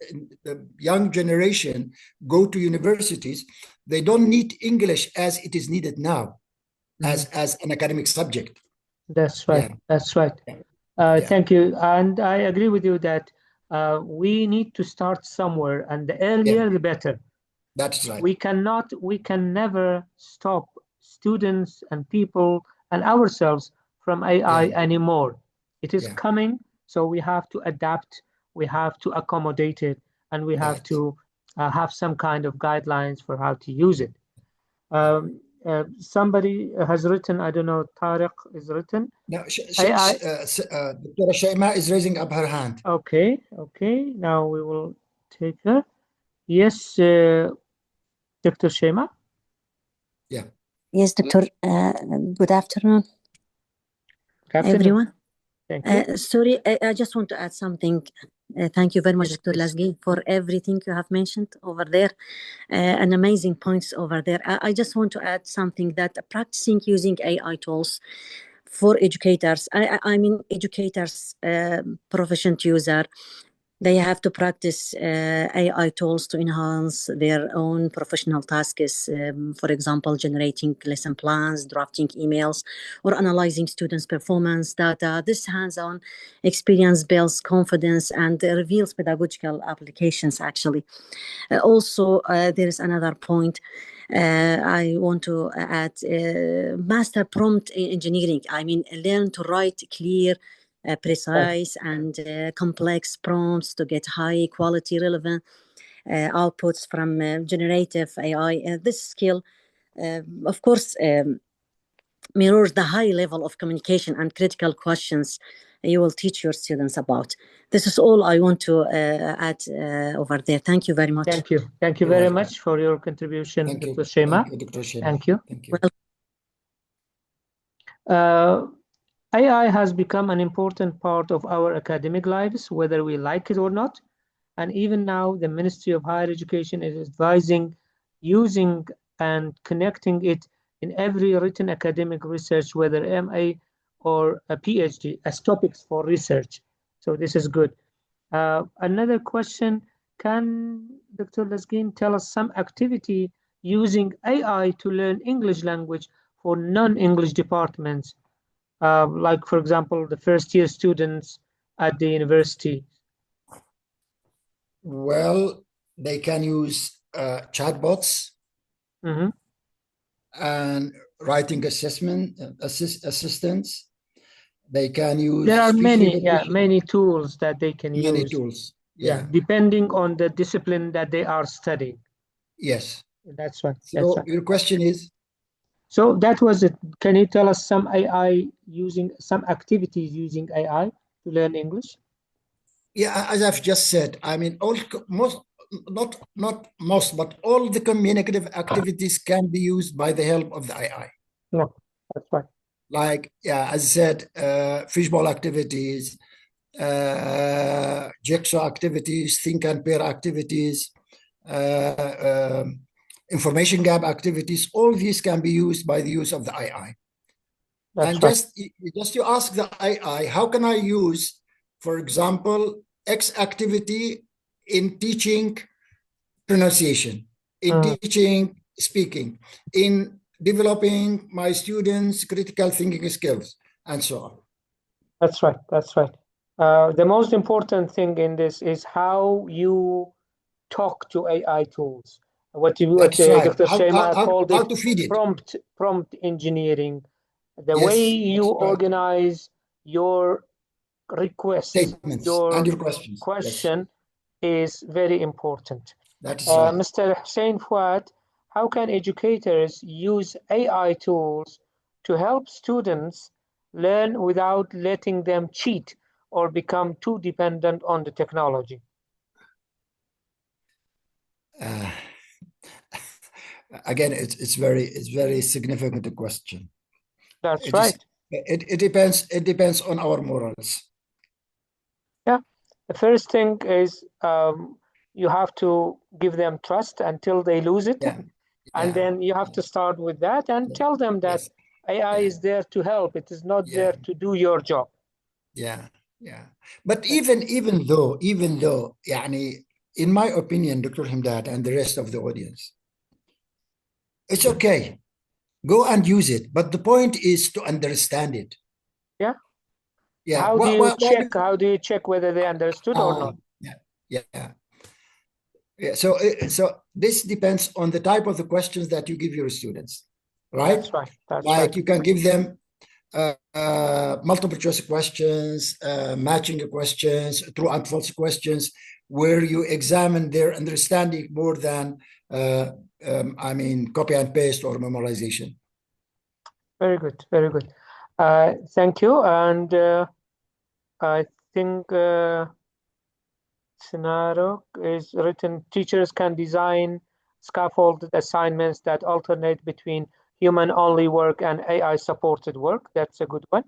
B: the young generation go to universities, they don't need English as it is needed now, as an academic subject.
A: That's right.
B: Yeah.
A: That's right.
B: Yeah.
A: Thank you. And I agree with you that we need to start somewhere, and the earlier
B: Yeah.
A: the better.
B: That's right.
A: We can never stop students and people and ourselves from AI anymore. It is coming, so we have to adapt, we have to accommodate it, and we have to have some kind of guidelines for how to use it. Somebody has written, I don't know, Tariq is written.
B: Now,
A: AI.
B: Dr. Shaima is raising up her hand.
A: Okay, now we will take her. Yes, Dr. Shema.
B: Yeah.
D: Yes, Doctor. Good afternoon, everyone.
A: Thank you.
D: Sorry, I just want to add something. Thank you very much, Dr. Lazgin, for everything you have mentioned over there, and amazing points over there. I just want to add something that practicing using AI tools for educators, I mean educators, proficient user, they have to practice AI tools to enhance their own professional tasks. For example, generating lesson plans, drafting emails, or analyzing students' performance data. This hands-on experience builds confidence and reveals pedagogical applications, actually. Also, there is another point. I want to add master prompt engineering. I mean, learn to write clear, precise and complex prompts to get high quality relevant outputs from generative AI. This skill, of course, mirrors the high level of communication and critical questions you will teach your students about. This is all I want to add over there. Thank you very much.
A: Thank you. Thank you very much for your contribution,
B: Thank
A: Dr.
B: you.
A: Shema.
B: Thank you, Dr. Shema.
A: Thank you.
B: Thank you.
A: AI has become an important part of our academic lives, whether we like it or not. And even now, the Ministry of Higher Education is advising using and connecting it in every written academic research, whether MA or a PhD, as topics for research. So this is good. Another question, can Dr. Lazgin tell us some activity using AI to learn English language for non-English departments? Like, for example, the first year students at the university.
B: Well, they can use chatbots
A: Mhm.
B: and writing assistants. They can use
A: There are
B: speech
A: many,
B: recognition,
A: many tools that they can
B: many
A: use.
B: tools.
A: Yeah,
B: Yeah.
A: depending on the discipline that they are studying.
B: Yes.
A: That's right. That's
B: So
A: right.
B: your question is?
A: So that was it. Can you tell us some AI using some activities using AI to learn English?
B: Yeah, as I've just said, I mean, not most, but all the communicative activities can be used by the help of the AI.
A: No, that's right.
B: Like, yeah, as I said, fishbowl activities, jigsaw activities, think and pair activities, information gap activities. All these can be used by the use of the AI.
A: That's
B: And
A: right.
B: just you ask the AI, how can I use, for example, X activity in teaching pronunciation, in teaching speaking, in developing my students' critical thinking skills, and so on.
A: That's right. That's right. The most important thing in this is how you talk to AI tools. What
B: That's right.
A: Dr. Shema called
B: How
A: it
B: to feed it.
A: prompt engineering. The
B: Yes,
A: way you
B: that's right.
A: organize your requests,
B: Statements and your questions. Yes,
A: question is very important.
B: that is right.
A: Mr. Hussein Fuad, how can educators use AI tools to help students learn without letting them cheat or become too dependent on the technology?
B: Again, it's very significant question.
A: That's right.
B: It depends on our morals.
A: Yeah. The first thing is you have to give them trust until they lose it.
B: Yeah.
A: And then you have to start with that and tell them that
B: Yes.
A: AI is there to help. It is not there to do your job.
B: Yeah. But even though, يعني, in my opinion, Dr. Himdad and the rest of the audience, it's okay. Go and use it. But the point is to understand it.
A: Yeah.
B: Yeah.
A: How do you check? How do you check whether they understood or not?
B: Yeah. So this depends on the type of the questions that you give your students, right?
A: That's right. That's
B: like
A: right.
B: You can give them multiple choice questions, matching questions, true and false questions, where you examine their understanding more than, copy and paste or memorization.
A: Very good. Very good. Thank you. And I think scenario is written, teachers can design scaffolded assignments that alternate between human-only work and AI-supported work. That's a good one.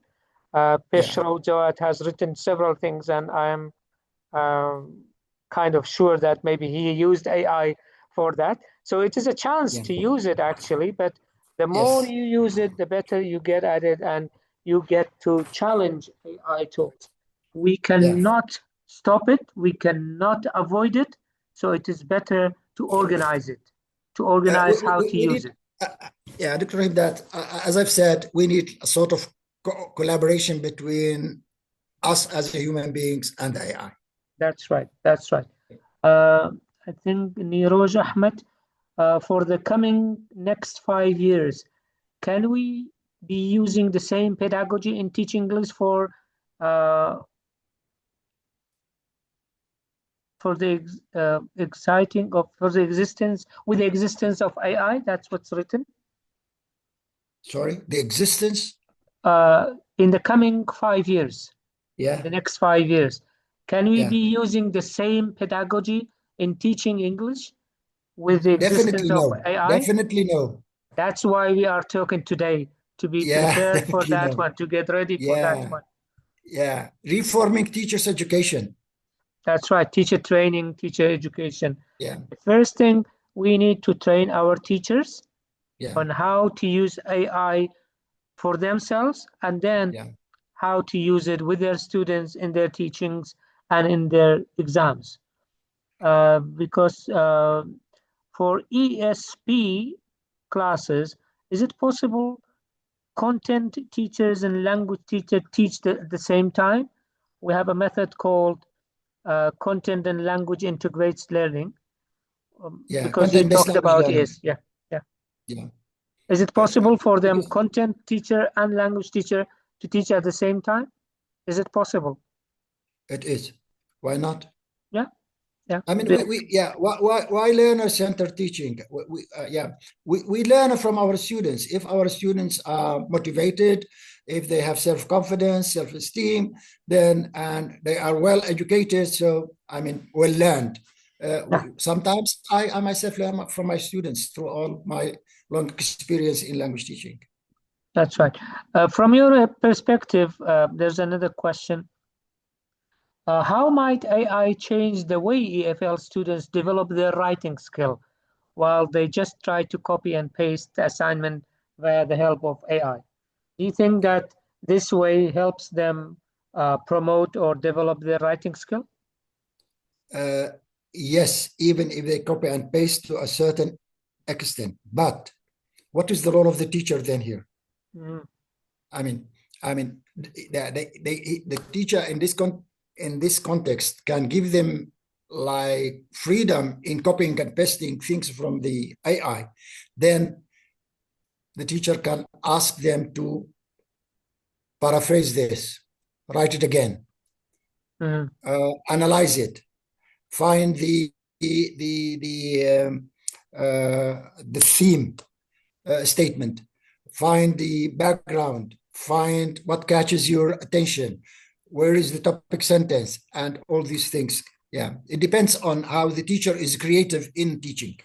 A: Peshro Jawad has written several things, and I am kind of sure that maybe he used AI for that. So it is a chance to use it actually, but the more you use it, the better you get at it, and you get to challenge AI tools. We cannot stop it. We cannot avoid it. So it is better to organize it, to organize how to use it.
B: Yeah, Dr. Rahim, that as I've said, we need a sort of collaboration between us as human beings and AI.
A: That's right. That's right. I think Niroj Ahmed, for the coming next 5 years, can we be using the same pedagogy in teaching English for the exciting of for the existence with the existence of AI? That's what's written.
B: Sorry, the existence.
A: In the coming 5 years.
B: Yeah.
A: The next 5 years, can we be using the same pedagogy in teaching English with the existence of AI?
B: Definitely no.
A: That's why we are talking today, to be prepared for that one, to get ready for that one.
B: Yeah, reforming teachers' education.
A: That's right, teacher training, teacher education.
B: Yeah.
A: The first thing, we need to train our teachers on how to use AI for themselves, and then how to use it with their students in their teachings and in their exams. Because for ESP classes, is it possible content teachers and language teachers teach at the same time? We have a method called content and language integrates learning.
B: Yeah,
A: because you
B: content-based
A: talked
B: language
A: about
B: learning.
A: yeah.
B: Yeah.
A: Is it possible for them,
B: Because
A: content teacher and language teacher, to teach at the same time? Is it possible?
B: it is. Why not?
A: Yeah.
B: I mean, why learner-centered teaching? We learn from our students. If our students are motivated, if they have self-confidence, self-esteem, then and they are well educated, so I mean, well learned. Sometimes I myself learn from my students through all my long experience in language teaching.
A: That's right. From your perspective, there's another question. How might AI change the way EFL students develop their writing skill while they just try to copy and paste the assignment via the help of AI? Do you think that this way helps them promote or develop their writing skill?
B: Yes, even if they copy and paste to a certain extent. But what is the role of the teacher then here?
A: Mm.
B: I mean, the teacher in this context can give them like freedom in copying and pasting things from the AI. Then the teacher can ask them to paraphrase this, write it again, analyze it, find the theme statement, find the background, find what catches your attention, where is the topic sentence, and all these things. Yeah, it depends on how the teacher is creative in teaching.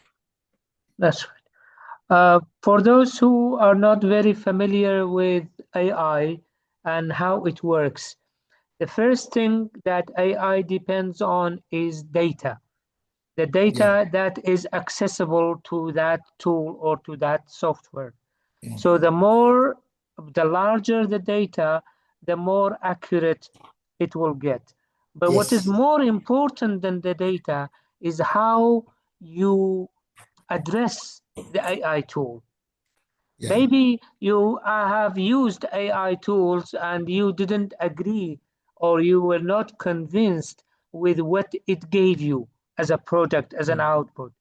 A: That's right. For those who are not very familiar with AI and how it works, the first thing that AI depends on is data. The data that is accessible to that tool or to that software. So the larger the data, the more accurate it will get. But what is more important than the data is how you address the AI tool. Maybe you have used AI tools and you didn't agree or you were not convinced with what it gave you as a product, as an output.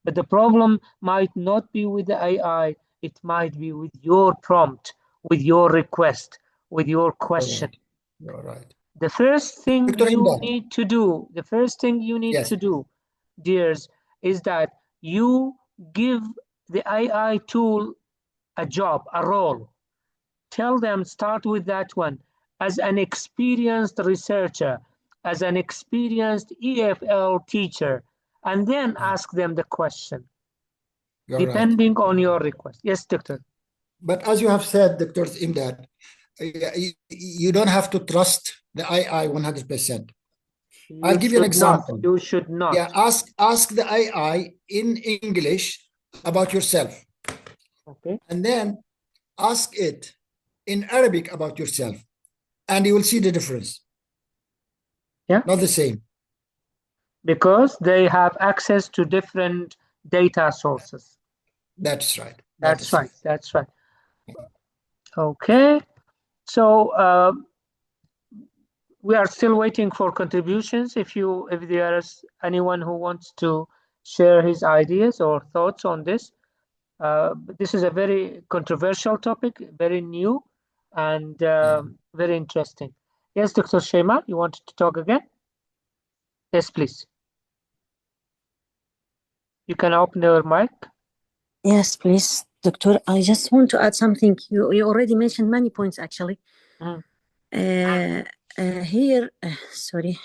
A: But the problem might not be with the AI, it might be with your prompt, with your request, with your question.
B: You're right.
A: The first thing
B: Dr.
A: you
B: Imran.
A: need to do, dears, is that you give the AI tool a job, a role. Tell them, start with that one. As an experienced researcher, as an experienced EFL teacher, and then ask them the question, depending on your request. Yes, doctor.
B: But as you have said, Dr. Imdad, you don't have to trust the AI 100%. I'll give you an example.
A: You should not.
B: Yeah, ask the AI in English about yourself.
A: Okay.
B: And then ask it in Arabic about yourself, and you will see the difference.
A: Yeah.
B: Not the same.
A: Because they have access to different data sources.
B: That's right.
A: That's right. Okay. So we are still waiting for contributions. If there is anyone who wants to share his ideas or thoughts on this. This is a very controversial topic, very new, and very interesting. Yes, Dr. Shema, you wanted to talk again? Yes, please. You can open your mic.
D: Yes, please, Doctor. I just want to add something. You already mentioned many points, actually. Here, sorry.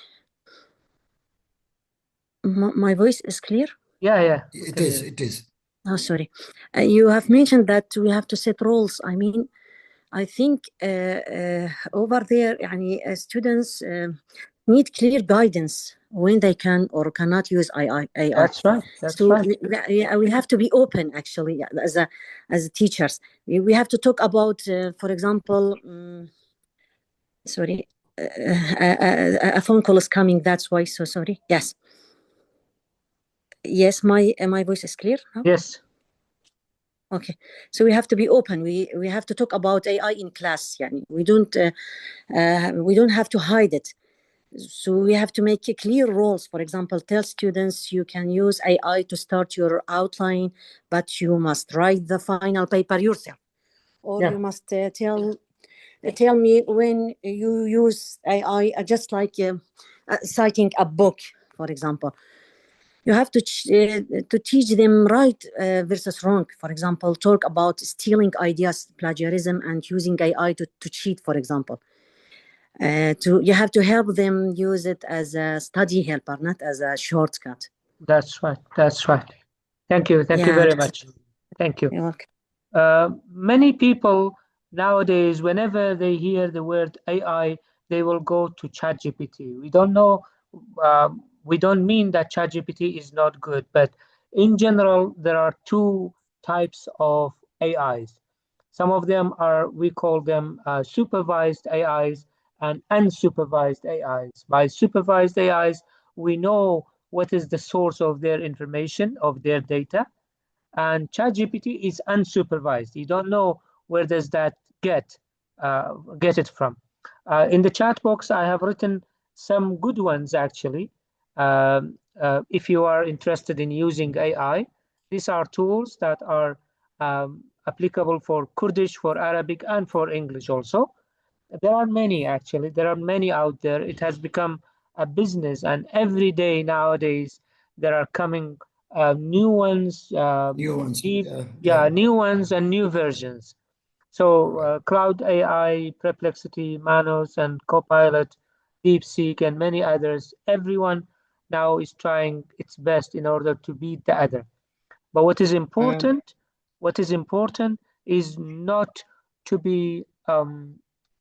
D: My voice is clear?
A: Yeah.
B: It is.
D: Oh, sorry. You have mentioned that we have to set rules. I mean, I think over there, students need clear guidance when they can or cannot use AI.
A: That's right.
D: We have to be open, actually, as teachers. We have to talk about, for example, sorry, a phone call is coming. That's why. So sorry. Yes, my voice is clear now?
A: Yes.
D: Okay, so we have to be open. We have to talk about AI in class. We don't have to hide it. So we have to make clear rules. For example, tell students you can use AI to start your outline, but you must write the final paper yourself. Or
A: Yeah.
D: you must tell me when you use AI, just like citing a book, for example. You have to teach them right versus wrong. For example, talk about stealing ideas, plagiarism, and using AI to cheat, for example. You have to help them use it as a study helper, not as a shortcut.
A: That's right. That's right. Thank you. Thank you
D: Yeah,
A: very much. Thank you.
D: you're welcome.
A: Many people nowadays, whenever they hear the word AI, they will go to ChatGPT. We don't know, we don't mean that ChatGPT is not good, but in general, there are two types of AIs. Some of them are, we call them supervised AIs and unsupervised AIs. By supervised AIs, we know what is the source of their information, of their data, and ChatGPT is unsupervised. You don't know where does that get it from. In the chat box, I have written some good ones actually. If you are interested in using AI, these are tools that are applicable for Kurdish, for Arabic, and for English also. There are many actually. There are many out there. It has become a business, and every day nowadays there are coming new ones,
B: New ones.
A: deep,
B: Yeah.
A: new ones and new versions. So Cloud AI, Perplexity, Manos, and Copilot, DeepSeek, and many others. Everyone now is trying its best in order to beat the other. But
B: And
A: what is important is not to be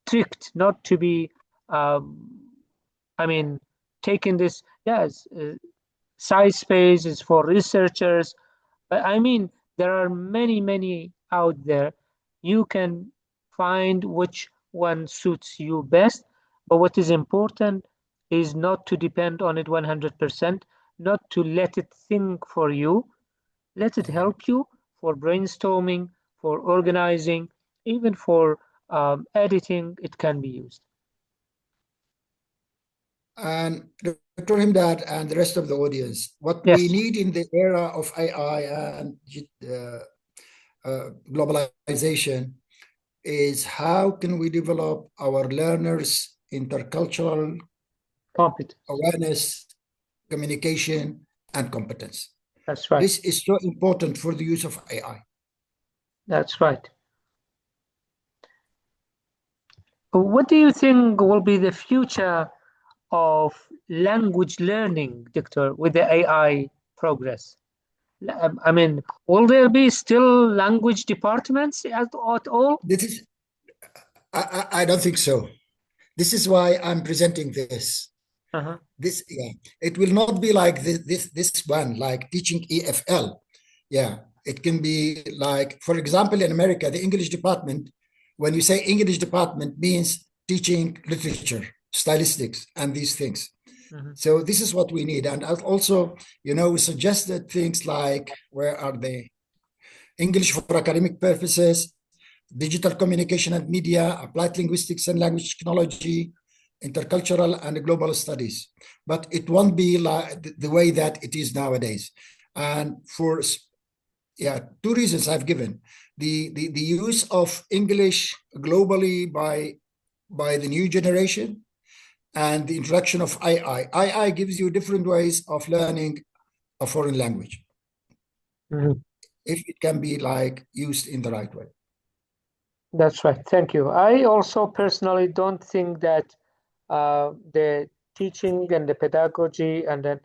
A: tricked, not to be, um, I mean, taking this, yes, size space is for researchers, but I mean, there are many, many out there. You can find which one suits you best. But what is important is not to depend on it 100%, not to let it think for you. Let it help you for brainstorming, for organizing, even for editing, it can be used.
B: And Dr. Himdad and the rest of the audience, what we
A: Yes,
B: need in the era of AI and globalization is how can we develop our learners' intercultural
A: competence.
B: awareness, communication, and competence.
A: That's right.
B: This is so important for the use of AI.
A: That's right. What do you think will be the future of language learning, Doctor, with the AI progress? I mean, will there be still language departments at all?
B: This is, I don't think so. This is why I'm presenting this.
A: Uh-huh.
B: This, yeah, it will not be like this one, like teaching EFL. Yeah, it can be like, for example, in America, the English department, when you say English department, means teaching literature, stylistics, and these things.
A: Mm-hmm.
B: So this is what we need. And also, we suggested things like, where are they? English for academic purposes, digital communication and media, applied linguistics and language technology, intercultural and global studies. But it won't be like the way that it is nowadays. And for two reasons I've given. The use of English globally by the new generation and the introduction of AI. AI gives you different ways of learning a foreign language.
A: Mm-hmm.
B: If it can be like used in the right way.
A: That's right. Thank you. I also personally don't think that the teaching and the pedagogy and then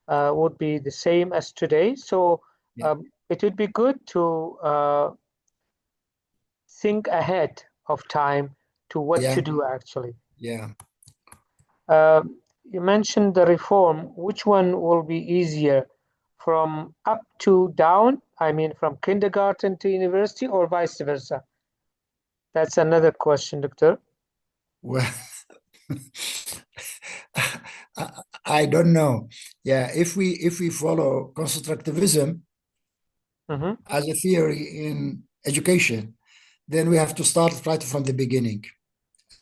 A: would be the same as today. So
B: Yeah.
A: it would be good to think ahead of time to what to do actually.
B: Yeah.
A: You mentioned the reform. Which one will be easier, from up to down? I mean, from kindergarten to university or vice versa? That's another question, Doctor.
B: Well, I don't know. Yeah, if we follow constructivism
A: Mm-hmm.
B: as a theory in education, then we have to start right from the beginning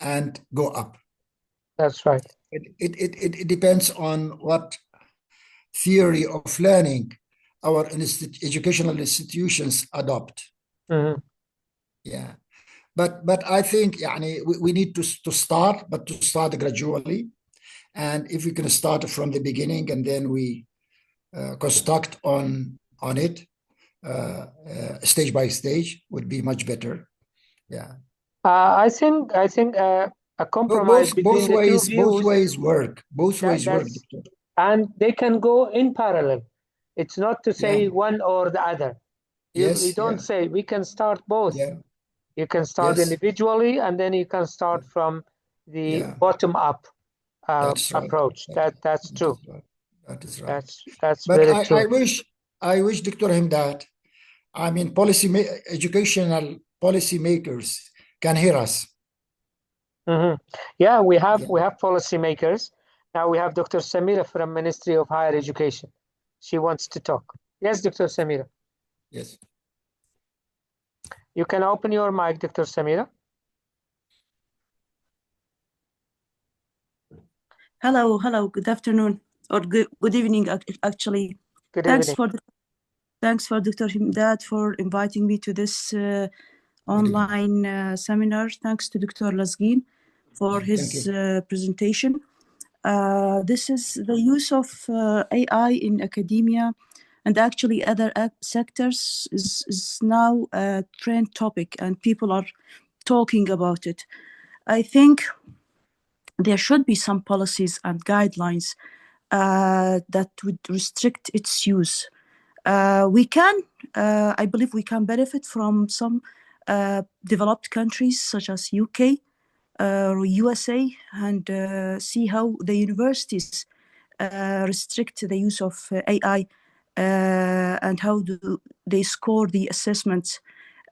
B: and go up.
A: That's right.
B: It depends on what theory of learning our educational institutions adopt.
A: Mhm.
B: Yeah. But I think we need to start, but to start gradually. And if we can start from the beginning and then we construct on it stage by stage would be much better. Yeah.
A: I think a compromise between the two
B: Both
A: views,
B: ways work. Both ways work,
A: that's,
B: Doctor.
A: and they can go in parallel. It's not to
B: Yeah.
A: say one or the other. You
B: Yes.
A: don't
B: Yeah.
A: say we can start both.
B: Yeah.
A: You can start
B: Yes.
A: individually, and then you can start from the
B: Yeah.
A: bottom up
B: That's right.
A: approach. That's
B: That
A: true.
B: is right. That is right.
A: That's
B: But
A: very true.
B: I wish, Dr. Himdat, I mean, educational policymakers can hear us.
A: Mhm. Yeah, we have
B: Yeah.
A: policymakers. Now we have Dr. Samira from Ministry of Higher Education. She wants to talk. Yes, Dr. Samira.
B: Yes.
A: You can open your mic, Dr. Samira.
E: Hello, good afternoon or good evening actually.
A: Good
E: Thanks
A: evening.
E: for Dr. Himdad for inviting me to this online seminar. Thanks to Dr. Lazgin for
B: Thank
E: his
B: you.
E: presentation. This is the use of AI in academia and actually other sectors is now a trend topic and people are talking about it. I think there should be some policies and guidelines that would restrict its use. I believe we can benefit from some developed countries such as UK or USA and see how the universities restrict the use of AI and how do they score the assessments,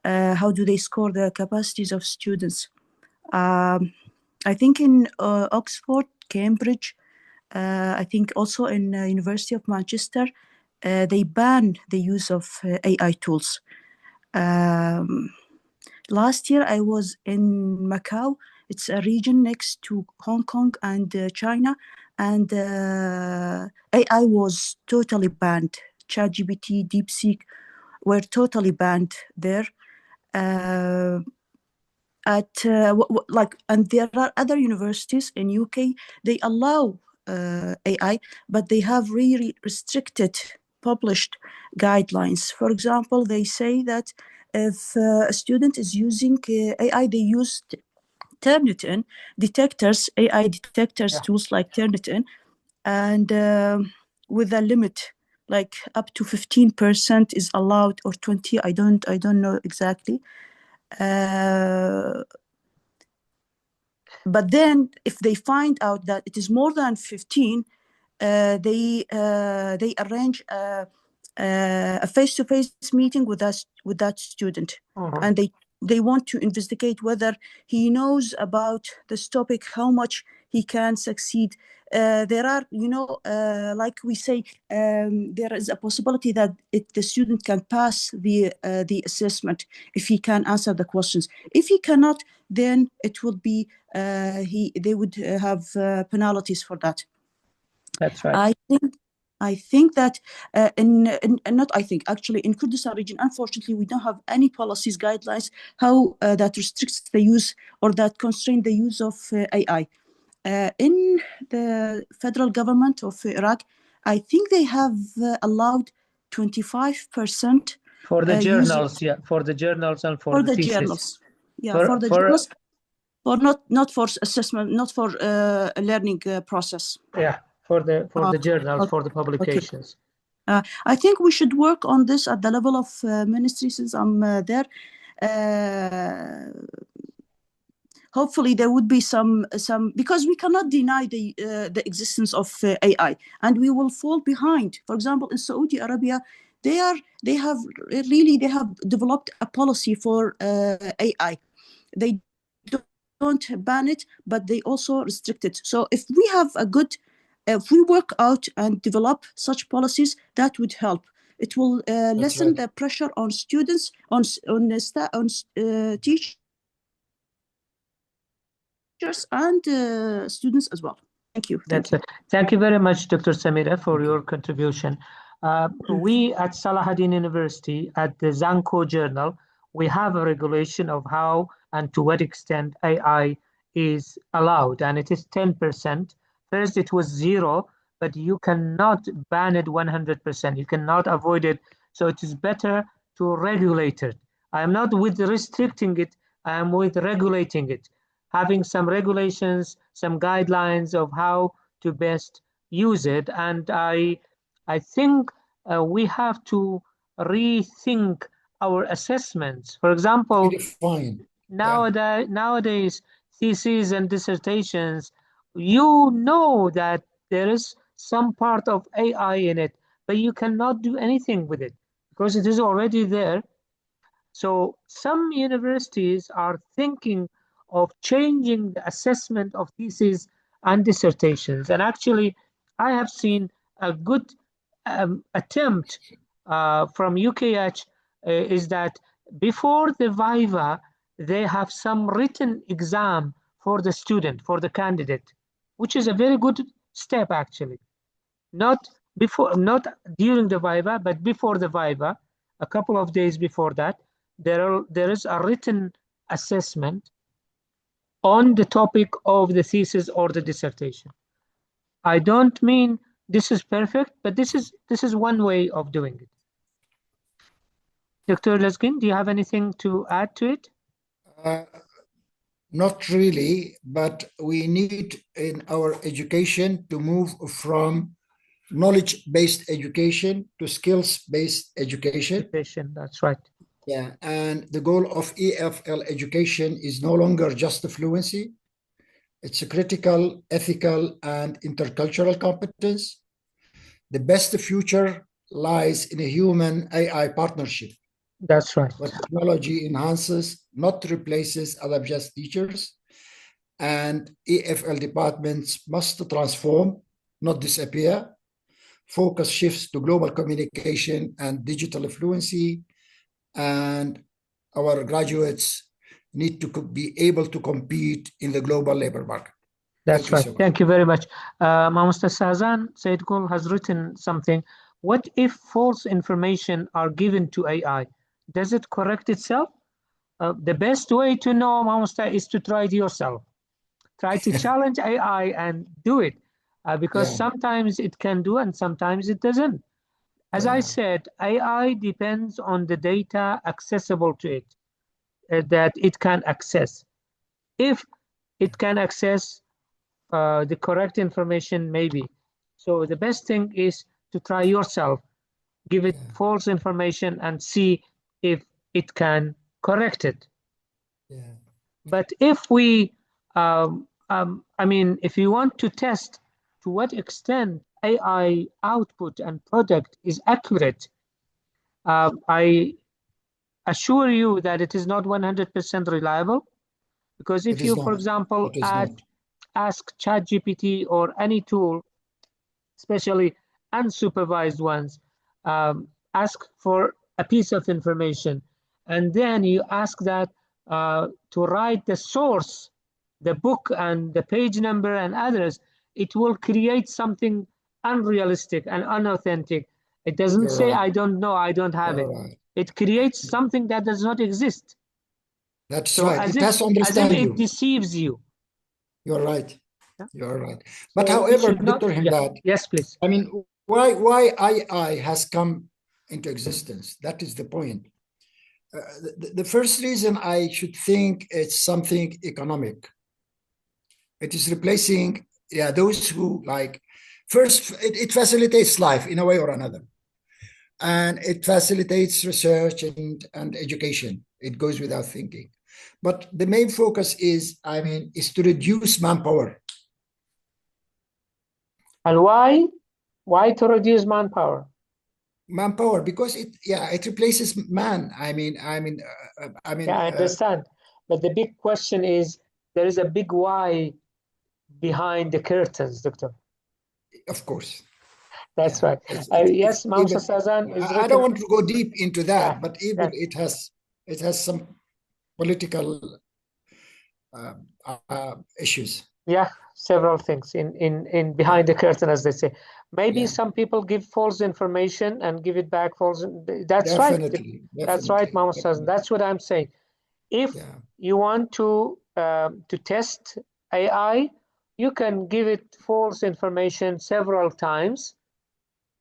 E: how do they score the capacities of students. I think in Oxford, Cambridge, I think also in University of Manchester, they ban the use of AI tools. Last year I was in Macau. It's a region next to Hong Kong and China, and AI was totally banned. ChatGPT, DeepSeek were totally banned there. And there are other universities in UK, they allow AI, but they have really restricted published guidelines. For example, they say that if a student is using AI, they use Turnitin detectors, AI detectors, tools like Turnitin, and with a limit, like up to 15% is allowed, or 20, I don't know exactly. But then if they find out that it is more than 15, they arrange a face-to-face meeting with that student, and they want to investigate whether he knows about this topic, how much he can succeed. There are, like we say, there is a possibility that the student can pass the assessment if he can answer the questions. If he cannot, then it would be they would have penalties for that.
A: That's right.
E: I think that not I think actually in Kurdistan region, unfortunately, we don't have any policies guidelines how that restricts the use or that constrain the use of AI. In the federal government of Iraq, I think they have allowed 25%
A: for the
E: use
A: journals, for the journals and for
E: for
A: the
E: the
A: thesis.
E: journals. Yeah, for the
A: For
E: journals, for not for assessment, not for a learning process.
A: Yeah, for the journals, for the
E: Okay.
A: publications.
E: I think we should work on this at the level of ministry since I'm there. Hopefully there would be some because we cannot deny the existence of AI, and we will fall behind. For example, in Saudi Arabia, they have developed a policy for AI. They don't ban it, but they also restrict it. So if we work out and develop such policies, that would help. It will lessen the pressure on students, on teachers, teachers and students as well. Thank you.
A: That's it. Thank you very much, Dr. Samira, for your contribution. We at Salahuddin University, at the Zanko Journal, we have a regulation of how and to what extent AI is allowed, and it is 10%. First, it was 0, but you cannot ban it 100%. You cannot avoid it. So it is better to regulate it. I am not with restricting it, I am with regulating it, having some regulations, some guidelines of how to best use it. And I think we have to rethink our assessments. For example,
B: Redefine.
A: nowadays, theses and dissertations, you know that there is some part of AI in it, but you cannot do anything with it because it is already there. So some universities are thinking of changing the assessment of theses and dissertations. And actually, I have seen a good attempt from UKH is that before the Viva, they have some written exam for the student, for the candidate, which is a very good step actually. Not before, not during the Viva, but before the Viva, a couple of days before that, there is a written assessment on the topic of the thesis or the dissertation. I don't mean this is perfect, but this is one way of doing it. Dr. Lazgin, do you have anything to add to it?
B: Not really, but we need in our education to move from knowledge-based education to skills-based education.
A: That's right.
B: Yeah, and the goal of EFL education is no longer just fluency. It's a critical, ethical, and intercultural competence. The best future lies in a human-AI partnership.
A: That's right.
B: Where technology enhances, not replaces other just teachers. And EFL departments must transform, not disappear. Focus shifts to global communication and digital fluency. And our graduates need to be able to compete in the global labor market.
A: That's right. Thank you very much. Mr. Sazan Said Gul has written something. What if false information are given to AI? Does it correct itself? The best way to know, Mamusta, is to try it yourself. Try to challenge AI and do it, because sometimes it can do and sometimes it doesn't. As I said, AI depends on the data accessible to it, that it can access. If it can access the correct information, maybe. So the best thing is to try yourself, give it false information and see if it can correct it. But if we, if you want to test to what extent AI output and product is accurate, I assure you that it is not 100% reliable, because if you, for example, ask ChatGPT or any tool, especially unsupervised ones, ask for a piece of information, and then you ask that to write the source, the book and the page number and others, it will create something unrealistic and unauthentic. It doesn't say, I don't know, I don't have it. It creates something that does not exist.
B: That's right. It has to understand you.
A: As if it deceives you.
B: You're right. You're right. But so however, Dr. Himdad,
A: yes, please.
B: I mean, why AI has come into existence? That is the point. The first reason I should think it's something economic. It is replacing those who first, it facilitates life in a way or another. And it facilitates research and education. It goes without thinking. But the main focus is to reduce manpower.
A: And why? Why to reduce manpower?
B: Manpower, because it replaces man. I
A: understand. But the big question is, there is a big why behind the curtains, Doctor.
B: Of course.
A: That's right. Yes, Mamsa Sazan is.
B: I don't want to go deep into that, but even it has some political issues.
A: Yeah, several things in behind the curtain, as they say. Maybe
B: Yeah.
A: some people give false information and give it back false. That's right.
B: Definitely.
A: That's right, Mama Sazin.
B: Definitely.
A: That's what I'm saying. If
B: Yeah.
A: you want to test AI, you can give it false information several times,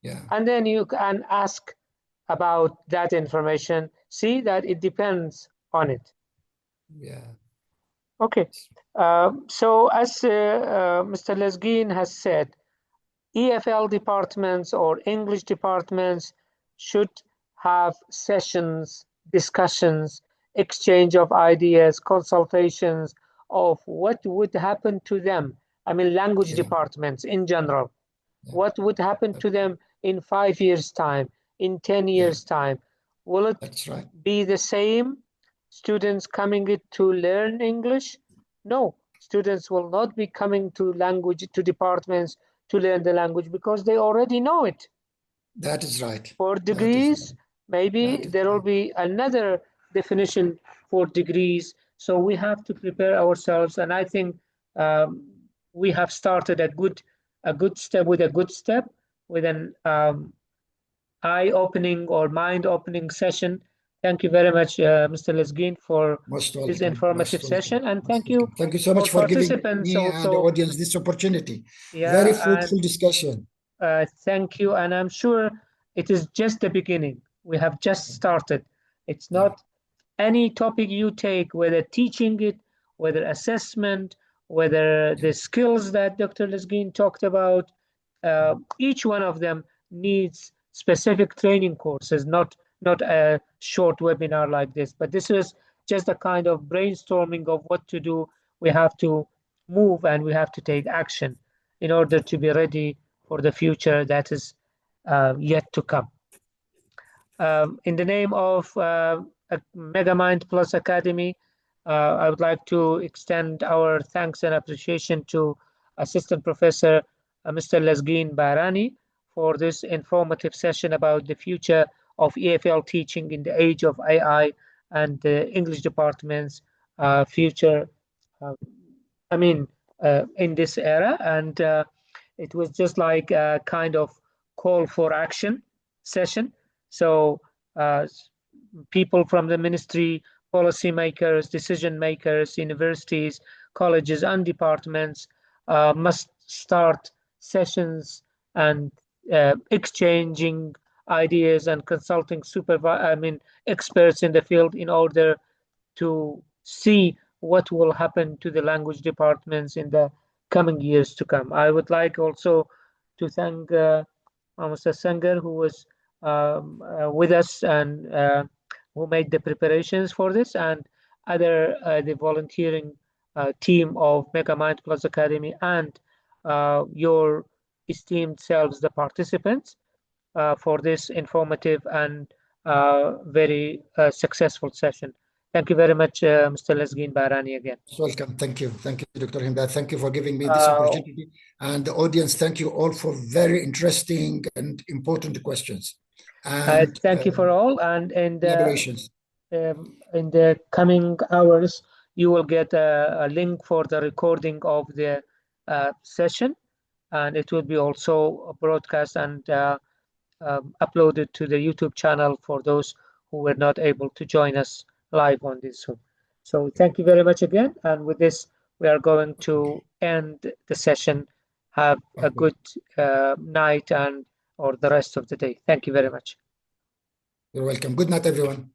B: Yeah.
A: and then you can ask about that information. See that it depends on it.
B: Yeah.
A: Okay. So as Mr. Lazgin has said, EFL departments or English departments should have sessions, discussions, exchange of ideas, consultations of what would happen to them. I mean, language
B: Yeah.
A: departments in general.
B: Yeah.
A: What would happen to them in 5 years' time, in 10 years' time? Will it
B: That's right.
A: be the same students coming it to learn English? No, students will not be coming to departments to learn the language because they already know it.
B: That is right.
A: For
B: That is
A: degrees,
B: right.
A: maybe
B: That is
A: there will
B: right.
A: be another definition for degrees. So we have to prepare ourselves, and I think we have started a good step with an eye-opening or mind-opening session. Thank you very much, Mr. Lazgin, for
B: Most
A: this
B: welcome.
A: informative
B: Most welcome.
A: session, and
B: Most
A: thank you
B: welcome. Thank you so
A: for
B: much for giving
A: participants
B: me and the
A: also.
B: audience this opportunity.
A: Yeah,
B: Very fruitful discussion.
A: thank you, and I'm sure it is just the beginning. We have just started. It's
B: Yeah.
A: not any topic you take, whether teaching it, whether assessment, whether the skills that Dr. Lazgin talked about, each one of them needs specific training courses, not a short webinar like this. But this is just a kind of brainstorming of what to do. We have to move and we have to take action in order to be ready for the future that is yet to come. In the name of MegaMind Plus Academy, I would like to extend our thanks and appreciation to Assistant Professor Mr. Lazgin Barani for this informative session about the future of EFL teaching in the age of AI and the English department's future. Uh, I mean, in this era, and it was just like a kind of call for action session. So uh, people from the ministry, policymakers, decision makers, universities, colleges, and departments must start sessions and exchanging ideas and consulting experts in the field in order to see what will happen to the language departments in the coming years to come. I would like also to thank Mr. Sanger, who was with us and who made the preparations for this, and other the volunteering team of MegaMind Plus Academy and your esteemed selves, the participants, for this informative and very successful session. Thank you very much, Mr. Lazgin Barani, again.
B: Welcome. Thank you. Thank you, Dr. Himdad. Thank you for giving me this opportunity. And the audience, thank you all for very interesting and important questions. And
A: thank you for all. And in the coming hours, you will get a link for the recording of the session, and it will be also broadcast and uploaded to the YouTube channel for those who were not able to join us live on this Zoom. So thank you very much again. And with this, we are going to end the session. Have a good night and or the rest of the day. Thank you very much.
B: You're welcome. Good night, everyone.